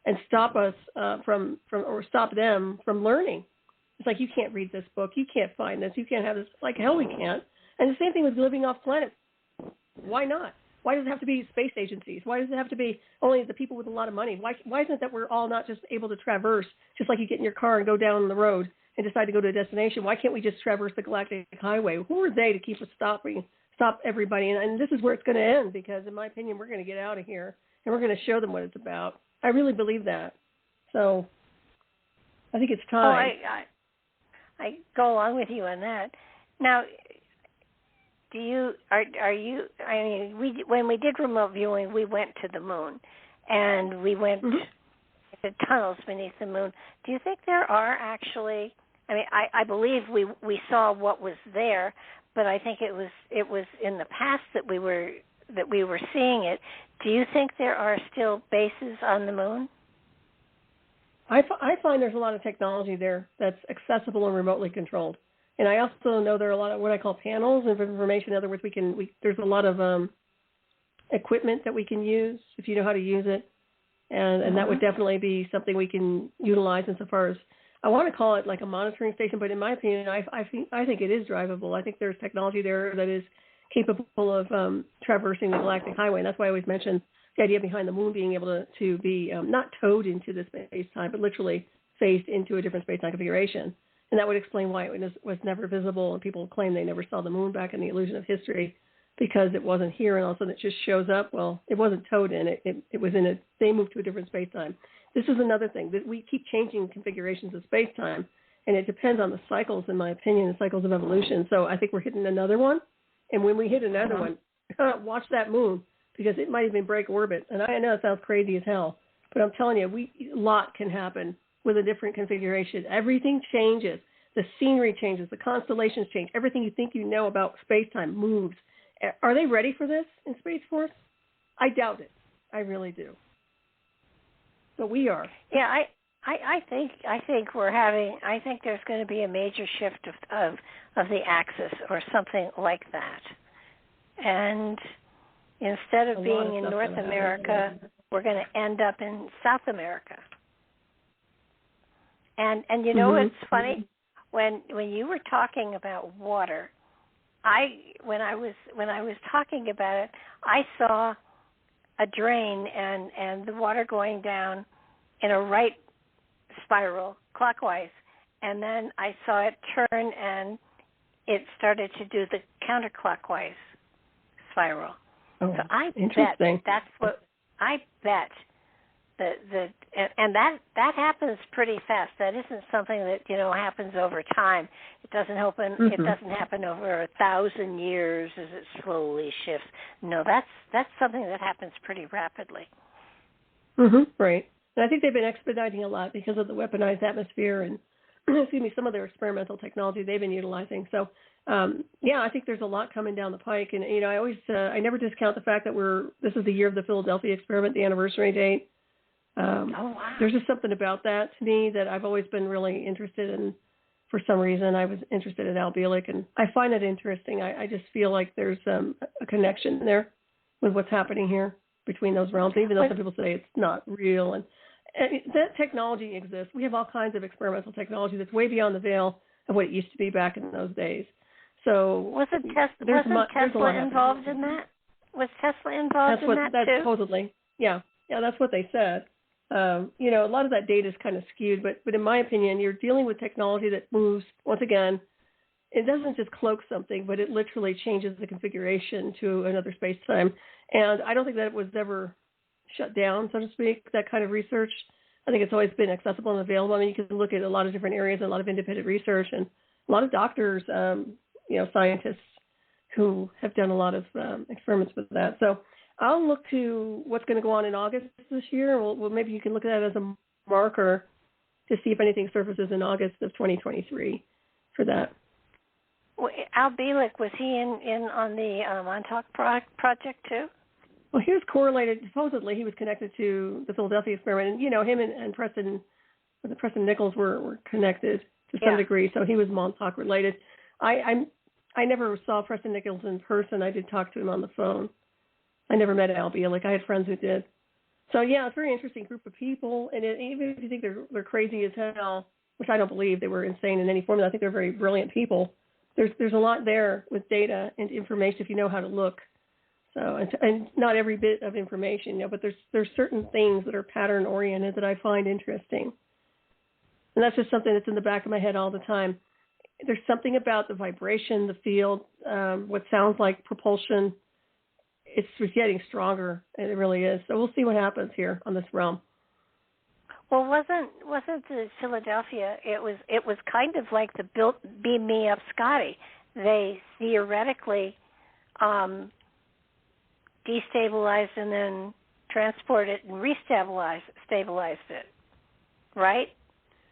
and stop us or stop them from learning? It's like, you can't read this book. You can't find this. You can't have this. Like, hell, we can't. And the same thing with living off planet. Why not? Why does it have to be space agencies? Why does it have to be only the people with a lot of money? Why isn't it that we're all not just able to traverse, just like you get in your car and go down the road and decide to go to a destination? Why can't we just traverse the galactic highway? Who are they to keep us stop everybody? And this is where it's going to end, because in my opinion, we're going to get out of here and we're going to show them what it's about. I really believe that. So I think it's time. Oh, I go along with you on that. Now, when we did remote viewing, we went to the moon, and we went to tunnels beneath the moon. Do you think there are actually? I mean, I believe we saw what was there, but I think it was in the past that we were seeing it. Do you think there are still bases on the moon? I find there's a lot of technology there that's accessible and remotely controlled. And I also know there are a lot of what I call panels of information. In other words, there's a lot of equipment that we can use if you know how to use it. And that would definitely be something we can utilize insofar as, I want to call it like a monitoring station, but in my opinion, I think it is drivable. I think there's technology there that is capable of traversing the galactic highway. And that's why I always mention the idea behind the moon being able to be not towed into the space-time, but literally phased into a different space-time configuration. And that would explain why it was never visible, and people claim they never saw the moon back in the illusion of history because it wasn't here, and all of a sudden it just shows up. Well, it wasn't towed in. It was in they moved to a different space-time. This is another thing, that we keep changing configurations of space-time, and it depends on the cycles, in my opinion, the cycles of evolution. So I think we're hitting another one, and when we hit another one, watch that moon, because it might even break orbit. And I know it sounds crazy as hell, but I'm telling you, a lot can happen with a different configuration. Everything changes. The scenery changes. The constellations change. Everything you think you know about space-time moves. Are they ready for this in Space Force? I doubt it. I really do. But we are. Yeah, I think I think there's going to be a major shift of the axis or something like that. And instead of being in North America, we're going to end up in South America. And you know, it's funny, when you were talking about water, when I was talking about it, I saw a drain and the water going down in a right spiral clockwise, and then I saw it turn and it started to do the counterclockwise spiral. Oh, so I interesting. bet that's what I bet. And that happens pretty fast. That isn't something that happens over time. It doesn't happen. It doesn't happen over 1,000 years as it slowly shifts. No, that's something that happens pretty rapidly. Right. And I think they've been expediting a lot because of the weaponized atmosphere and some of their experimental technology they've been utilizing. So I think there's a lot coming down the pike. And I always I never discount the fact that this is the year of the Philadelphia experiment, the anniversary date. Wow. There's just something about that to me that I've always been really interested in. For some reason, I was interested in Al Bielek, and I find it interesting. I just feel like there's a connection there with what's happening here between those realms, even though some people say it's not real. And that technology exists. We have all kinds of experimental technology that's way beyond the veil of what it used to be back in those days. So wasn't Tesla involved in that? Was Tesla involved in that too? Supposedly, yeah, that's what they said. A lot of that data is kind of skewed, but in my opinion, you're dealing with technology that moves. Once again, it doesn't just cloak something, but it literally changes the configuration to another space-time. And I don't think that it was ever shut down, so to speak, that kind of research. I think it's always been accessible and available. I mean, you can look at a lot of different areas and a lot of independent research and a lot of doctors, scientists who have done a lot of experiments with that. So I'll look to what's going to go on in August this year. Well, maybe you can look at that as a marker to see if anything surfaces in August of 2023 for that. Well, Al Bielek, was he in on the Montauk project too? Well, he was correlated. Supposedly, he was connected to the Philadelphia experiment, and him and Preston Nichols were connected to some degree. So he was Montauk related. I never saw Preston Nichols in person. I did talk to him on the phone. I never met Al Bielek. I had friends who did. So yeah, it's a very interesting group of people. And even if you think they're crazy as hell, which I don't believe, they were insane in any form. I think they're very brilliant people. There's a lot there with data and information if you know how to look. So and not every bit of information, but there's certain things that are pattern oriented that I find interesting. And that's just something that's in the back of my head all the time. There's something about the vibration, the field, what sounds like propulsion. It's getting stronger, and it really is. So we'll see what happens here on this realm. Well, wasn't the Philadelphia? It was kind of like the Beam Me Up Scotty. They theoretically destabilized and then transported and stabilized it, right?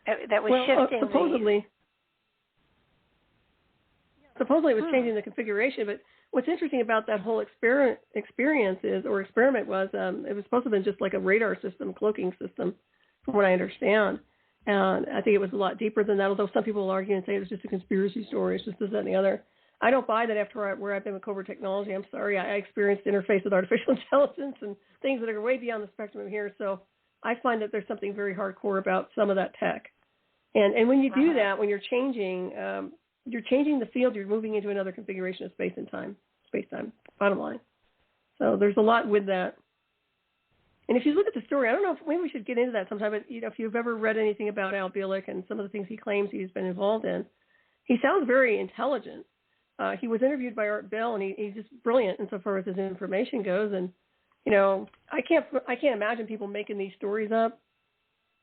That was shifting. Supposedly it was changing the configuration, but what's interesting about that whole experiment was it was supposed to have been just like a radar system, cloaking system, from what I understand. And I think it was a lot deeper than that, although some people will argue and say it was just a conspiracy story, it's just this, that, and the other. I don't buy that after where I've been with covert technology. I'm sorry. I experienced interface with artificial intelligence and things that are way beyond the spectrum of here. So I find that there's something very hardcore about some of that tech. And when you do that, when you're changing the field, you're moving into another configuration of space-time, bottom line. So there's a lot with that. And if you look at the story, I don't know if maybe we should get into that sometime, but if you've ever read anything about Al Bielek and some of the things he claims he's been involved in, he sounds very intelligent. He was interviewed by Art Bell, and he's just brilliant insofar as his information goes. And I can't imagine people making these stories up.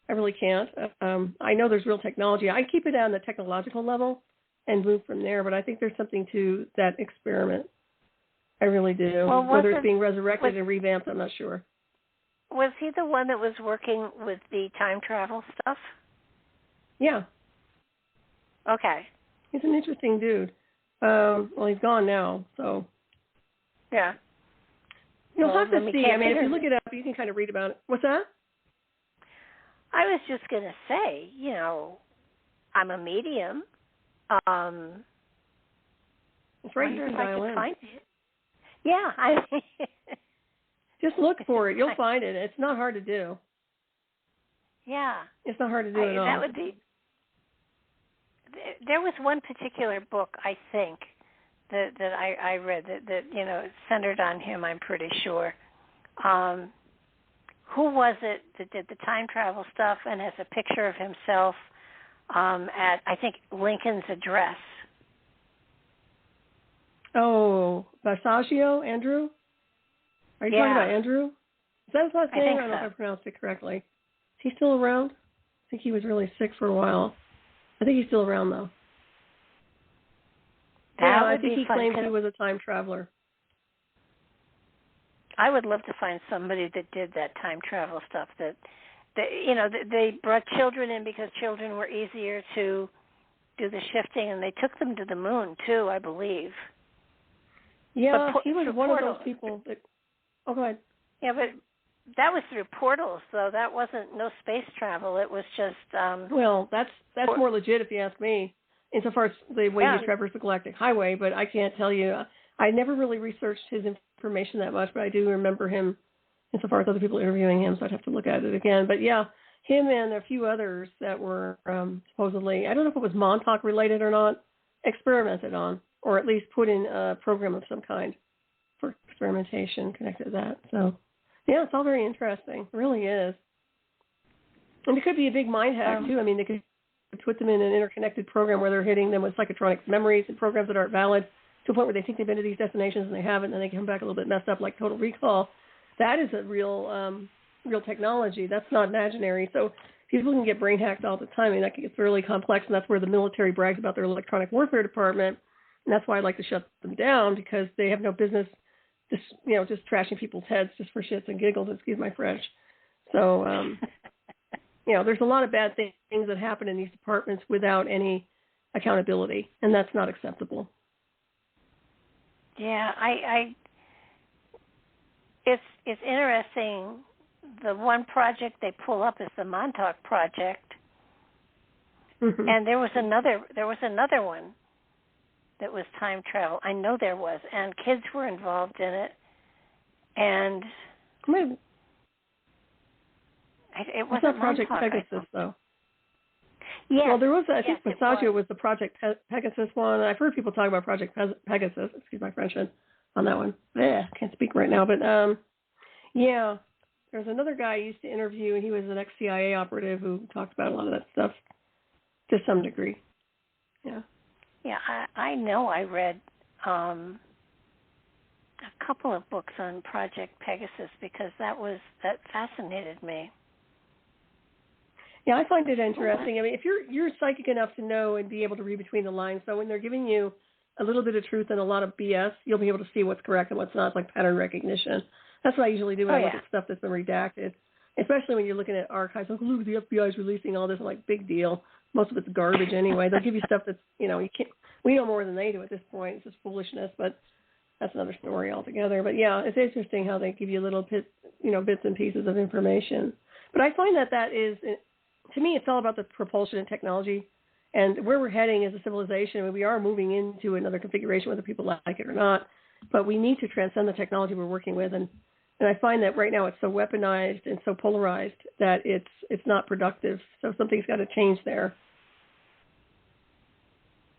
I really can't. I know there's real technology. I keep it on the technological level and move from there. But I think there's something to that experiment. I really do. Well, whether it's being resurrected and revamped, I'm not sure. Was he the one that was working with the time travel stuff? Yeah. Okay. He's an interesting dude. Well, he's gone now, so. Yeah. You'll have to see. I mean, if you look it up, you can kind of read about it. What's that? I was just going to say, I'm a medium. That's right. You can dial in. Find it. Yeah. Just look for it. You'll find it. It's not hard to do. Yeah. It's not hard to do at all. That would be. There was one particular book, I think, that I read that centered on him. I'm pretty sure. Who was it that did the time travel stuff and has a picture of himself at, I think, Lincoln's address? Oh, Basagio, Andrew? Are you talking about Andrew? Is that his last name? I don't know if I pronounced it correctly. Is he still around? I think he was really sick for a while. I think he's still around, though. I think he claimed he was a time traveler. I would love to find somebody that did that time travel stuff. That they brought children in because children were easier to do the shifting, and they took them to the moon too, I believe. Yeah, he was one of those people that. Oh, go ahead. Yeah, but that was through portals, though. That wasn't no space travel. It was just. Well, that's more legit if you ask me, insofar as the way he traversed the galactic highway. But I can't tell you. I never really researched his information that much, but I do remember him insofar as other people interviewing him, so I'd have to look at it again. But yeah, him and a few others that were supposedly, I don't know if it was Montauk related or not, experimented on, or at least put in a program of some kind for experimentation connected to that. So, yeah, it's all very interesting. It really is. And it could be a big mind hack, too. I mean, they could put them in an interconnected program where they're hitting them with psychotronic memories and programs that aren't valid to a point where they think they've been to these destinations and they haven't, and then they come back a little bit messed up like Total Recall. That is a real technology. That's not imaginary. So people can get brain hacked all the time, and that gets really complex, and that's where the military brags about their electronic warfare department, and that's why I'd like to shut them down, because they have no business just trashing people's heads just for shits and giggles, excuse my French. So, there's a lot of bad things that happen in these departments without any accountability, and that's not acceptable. Yeah, it's interesting. The one project they pull up is the Montauk project, and there was another one that was time travel. I know there was, and kids were involved in it, and it wasn't Project Montauk, Pegasus, though. Yeah. Well, there was, I think, yes, Passaggio was the Project Pegasus one. I've heard people talk about Project Pegasus. Excuse my French on that one. Can't speak right now, but yeah. There's another guy I used to interview, and he was an ex-CIA operative who talked about a lot of that stuff to some degree. Yeah. Yeah, I know I read a couple of books on Project Pegasus because that fascinated me. Yeah, I find it interesting. I mean, if you're psychic enough to know and be able to read between the lines, so when they're giving you a little bit of truth and a lot of BS, you'll be able to see what's correct and what's not. It's like pattern recognition. That's what I usually do when I look at stuff that's been redacted, especially when you're looking at archives. Like, look, the FBI's releasing all this. I'm like, big deal. Most of it's garbage anyway. They'll give you stuff that's, you can't. We know more than they do at this point. It's just foolishness, but that's another story altogether. But yeah, it's interesting how they give you little bits and pieces of information. But I find that is, to me, it's all about the propulsion and technology and where we're heading as a civilization. I mean, we are moving into another configuration, whether people like it or not. But we need to transcend the technology we're working with, and I find that right now it's so weaponized and so polarized that it's not productive. So something's got to change there.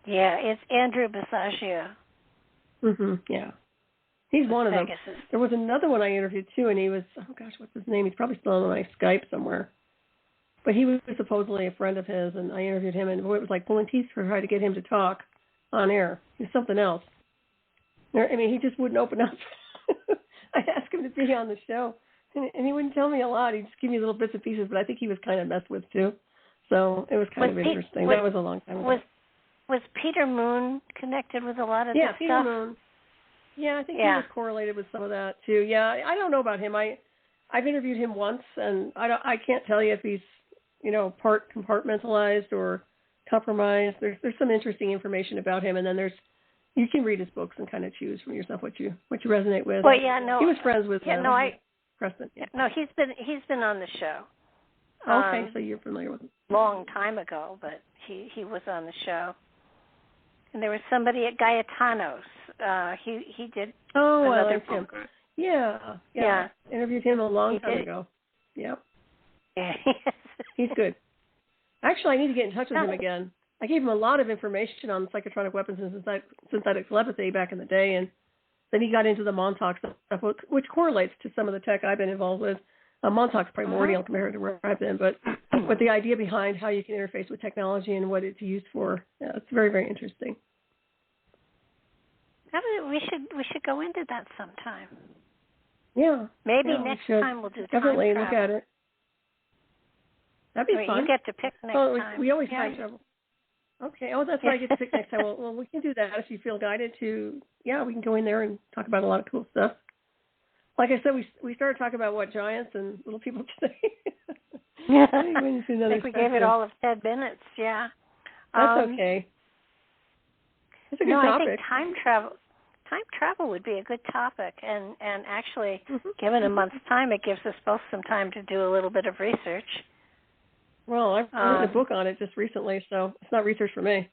Yeah, it's Andrew Passaggio. Yeah, he's one of them. Pegasus. There was another one I interviewed too, and he was, what's his name? He's probably still on my Skype somewhere. But he was supposedly a friend of his, and I interviewed him, and it was like pulling teeth to try to get him to talk on air. He was something else. I mean, he just wouldn't open up. I asked him to be on the show, and he wouldn't tell me a lot. He'd just give me little bits and pieces, but I think he was kind of messed with, too. So it was kind of interesting. That was a long time ago. Was Peter Moon connected with a lot of this stuff? Yeah, Peter Moon. Yeah, I think he was correlated with some of that, too. Yeah, I don't know about him. I've interviewed him once, and I can't tell you if he's, part compartmentalized or compromised. There's some interesting information about him, and then you can read his books and kind of choose from yourself what you resonate with. Well, yeah, no. He was friends with Preston. Yeah. No, he's been on the show. Okay, so you're familiar with him. Long time ago, but he was on the show. And there was somebody at Gaetano's. He did another book. Yeah. Interviewed him a long time ago. Yep. Yeah. He's good. Actually, I need to get in touch with him again. I gave him a lot of information on psychotronic weapons and synthetic telepathy back in the day, and then he got into the Montauk stuff, which correlates to some of the tech I've been involved with. Montauk's primordial compared to where I've been, but the idea behind how you can interface with technology and what it's used for, it's very, very interesting. We should go into that sometime. Yeah. Maybe next time we'll do time Definitely travel. Look at it. That'd be fun. You get to pick next time. We always time travel. Okay. Oh, that's what I get to pick next time. Well, we can do that if you feel guided to. Yeah, we can go in there and talk about a lot of cool stuff. Like I said, we started talking about giants and little people today. I think we gave it all of 10 minutes. Yeah. That's okay. It's a good topic. I think time travel would be a good topic, and actually, given a month's time, it gives us both some time to do a little bit of research. Well, I've written a book on it just recently, so it's not research for me.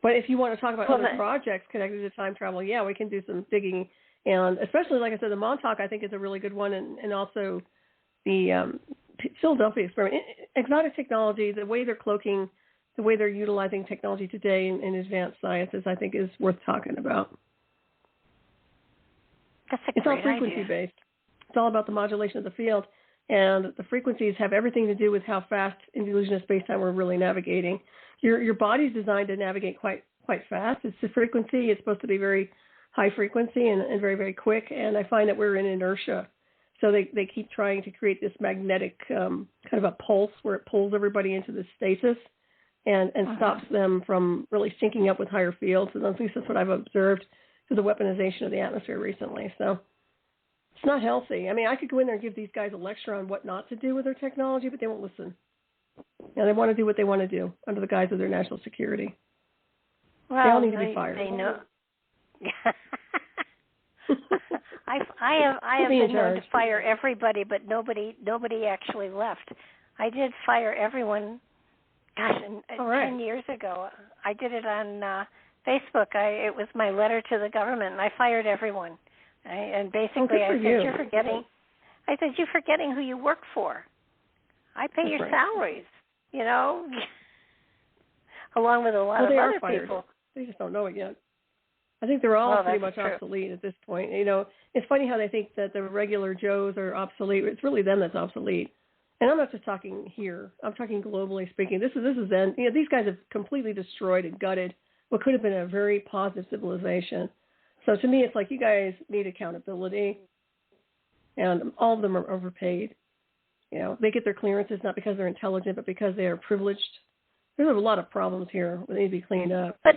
But if you want to talk about other projects connected to time travel, yeah, we can do some digging. And especially, like I said, the Montauk, I think, is a really good one. And also the Philadelphia experiment, exotic technology, the way they're cloaking, the way they're utilizing technology today in advanced sciences, I think is worth talking about. It's all frequency-based. It's all about the modulation of the field, and the frequencies have everything to do with how fast in the illusion of space-time we're really navigating. Your body's designed to navigate quite fast. It's the frequency. It's supposed to be very high frequency and very, very quick, and I find that we're in inertia. So they keep trying to create this magnetic kind of a pulse where it pulls everybody into this stasis and stops them from really syncing up with higher fields. And at least that's what I've observed through the weaponization of the atmosphere recently. So it's not healthy. I mean, I could go in there and give these guys a lecture on what not to do with their technology, but they won't listen. They want to do what they want to do under the guise of their national security. Well, they all need to be fired. They know. I have been known to fire everybody, but nobody actually left. I did fire everyone. Gosh, 10 years ago, I did it on Facebook. It was my letter to the government, and I fired everyone. And basically, I said, "You're forgetting." I said, "You're forgetting who you work for. I pay your salaries, along with a lot of other people." They just don't know it yet. I think they're all pretty much obsolete at this point. It's funny how they think that the regular Joes are obsolete. It's really them that's obsolete. And I'm not just talking here. I'm talking globally speaking. This is them. These guys have completely destroyed and gutted what could have been a very positive civilization. So to me, it's like you guys need accountability, and all of them are overpaid. They get their clearances not because they're intelligent, but because they are privileged. There's a lot of problems here that need to be cleaned up. But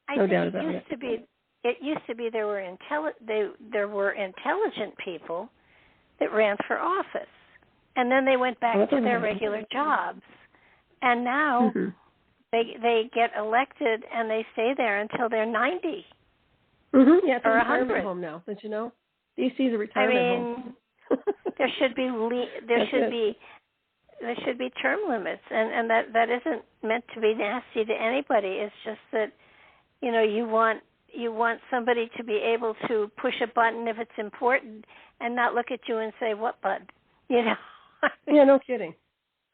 I think it used to be there were intelligent people that ran for office, and then they went back to their regular jobs, and now they get elected and they stay there until they're 90. Yeah, it's a retirement home now. Don't you know? DC is a retirement home. there should be term limits, and that isn't meant to be nasty to anybody. It's just that you want somebody to be able to push a button if it's important, and not look at you and say, "What button?" Yeah, no kidding.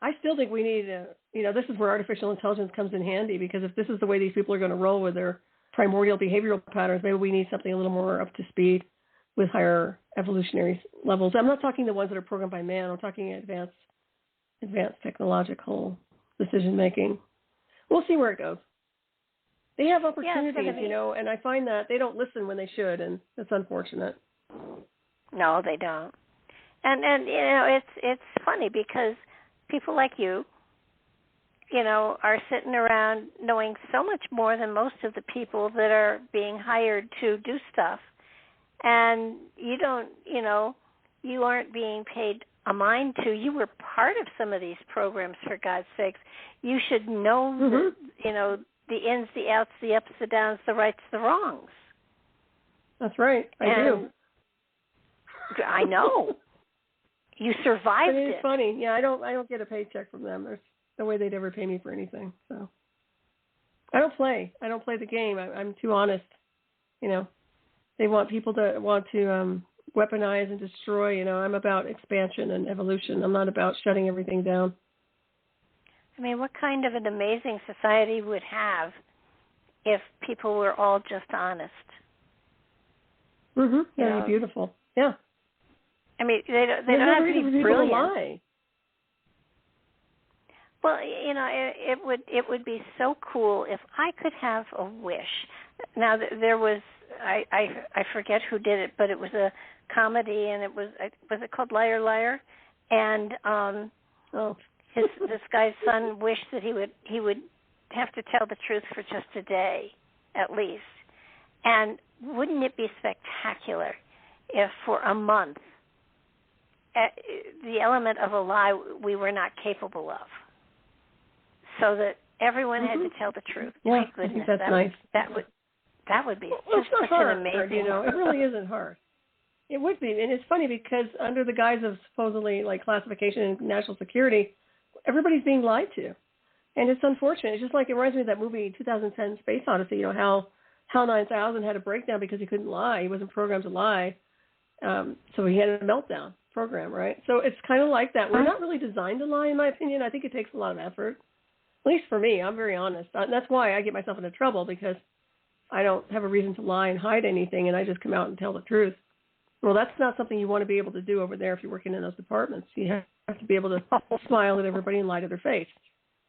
I still think we need this is where artificial intelligence comes in handy, because if this is the way these people are going to roll with their primordial behavioral patterns, maybe we need something a little more up to speed with higher evolutionary levels. I'm not talking the ones that are programmed by man. I'm talking advanced technological decision making. We'll see where it goes. They have opportunities, and I find that they don't listen when they should, and it's unfortunate. No, they don't. And it's funny because people like you, are sitting around knowing so much more than most of the people that are being hired to do stuff, and you don't, you aren't being paid a mind to. You were part of some of these programs, for God's sakes. You should know, the ins, the outs, the ups, the downs, the rights, the wrongs. That's right. I do. I know. You survived it. It's funny. Yeah, I don't get a paycheck from them. There's no way they'd ever pay me for anything. So I don't play the game. I'm too honest. They want people to weaponize and destroy. I'm about expansion and evolution. I'm not about shutting everything down. I mean, what kind of an amazing society would have if people were all just honest? Yeah, it'd be beautiful. Yeah. I mean, they don't have to be brilliant. Lie. Well, it would be so cool if I could have a wish. Now, there was, I forget who did it, but it was a comedy, and was it called Liar Liar? And this guy's son wished that he would have to tell the truth for just a day, at least. And wouldn't it be spectacular if for a month the element of a lie we were not capable of, so that everyone had to tell the truth? Yeah, My goodness, I think that's nice. That would be just such hard, an amazing. It really isn't hard. It would be, and it's funny because under the guise of supposedly like classification and national security, everybody's being lied to, and it's unfortunate. It's just like it reminds me of that movie 2010 Space Odyssey. How HAL 9000 had a breakdown because he couldn't lie. He wasn't programmed to lie, so he had a meltdown. program, right? So it's kind of like that. We're not really designed to lie, in my opinion. I think it takes a lot of effort. At least for me, I'm very honest. That's why I get myself into trouble, because I don't have a reason to lie and hide anything, and I just come out and tell the truth. Well, that's not something you want to be able to do over there if you're working in those departments. You have to be able to smile at everybody and lie to their face.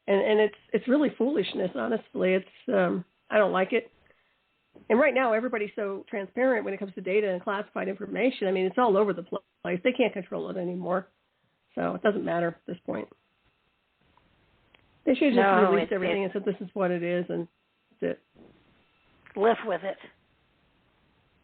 And it's really foolishness, honestly. It's I don't like it. And right now, everybody's so transparent when it comes to data and classified information. I mean, it's all over the place. They can't control it anymore. So it doesn't matter at this point. They should just release everything and said this is what it is, and that's it. Live with it.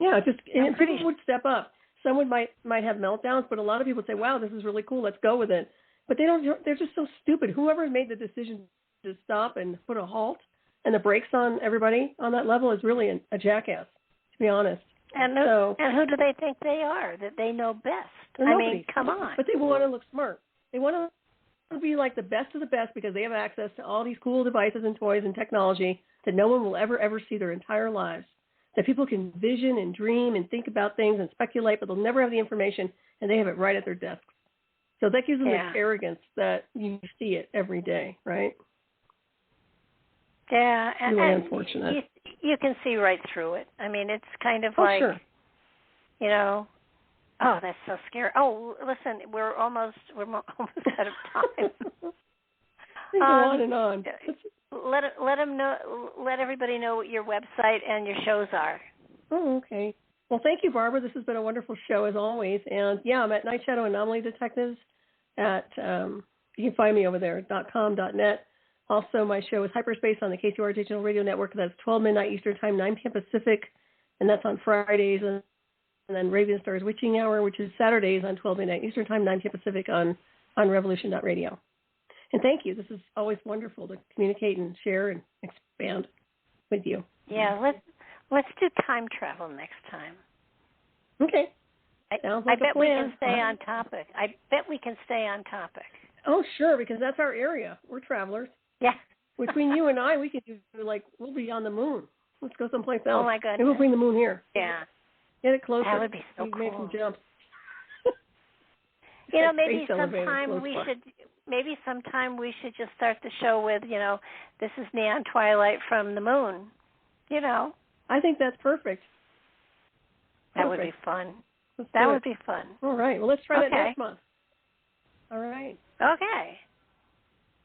Yeah, and people would step up. Someone might have meltdowns, but a lot of people say, wow, this is really cool, let's go with it. But they're just so stupid. Whoever made the decision to stop and put a halt and the brakes on everybody on that level is really a jackass, to be honest. And who do they think they are, that they know best? I mean, come on. But they want to look smart. They want to be like the best of the best because they have access to all these cool devices and toys and technology that no one will ever see their entire lives. That people can vision and dream and think about things and speculate, but they'll never have the information, and they have it right at their desks. So that gives them this arrogance that you see it every day, right? Yeah, and unfortunate. You can see right through it. I mean, it's kind of like, sure. You know, oh, that's so scary. Oh, listen, we're almost out of time. Go on and on. Let everybody know what your website and your shows are. Oh, okay. Well, thank you, Barbara. This has been a wonderful show as always. And yeah, I'm at Night Shadow Anomaly Detectives at you can find me over there at .com.net. Also, my show is Hyperspace on the KCOR Digital Radio Network. That's 12 midnight Eastern Time, 9 p.m. Pacific, and that's on Fridays. And then Raven Star's Witching Hour, which is Saturdays on 12 midnight Eastern Time, 9 p.m. Pacific on Revolution.radio. And thank you. This is always wonderful to communicate and share and expand with you. Yeah, let's do time travel next time. Okay. Sounds like I bet a plan. we can stay on topic. I bet we can stay on topic. Oh, sure, because that's our area. We're travelers. Yeah. Between you and I, we could do, we'll be on the moon. Let's go someplace else. Oh, my goodness. Maybe we'll bring the moon here. Yeah. Get it closer. That would be so cool. Make some jumps. You know, maybe sometime we should just start the show with, this is Neon Twilight from the moon. I think that's perfect. That would be fun. That would be fun. All right. Well, let's try that next month. All right. Okay.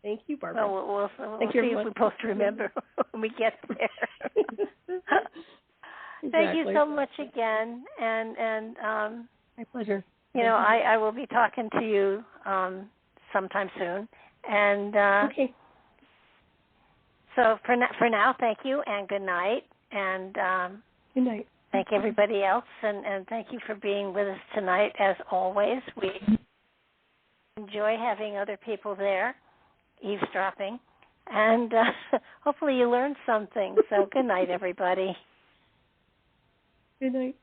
Thank you, Barbara. We'll see if we both remember when we get there. Exactly. Thank you so much again, and my pleasure. I will be talking to you sometime soon, and okay. So for now, thank you and good night, and good night. Thank everybody else, and thank you for being with us tonight. As always, we enjoy having other people there, eavesdropping, and hopefully you learned something. So good night, everybody. Good night.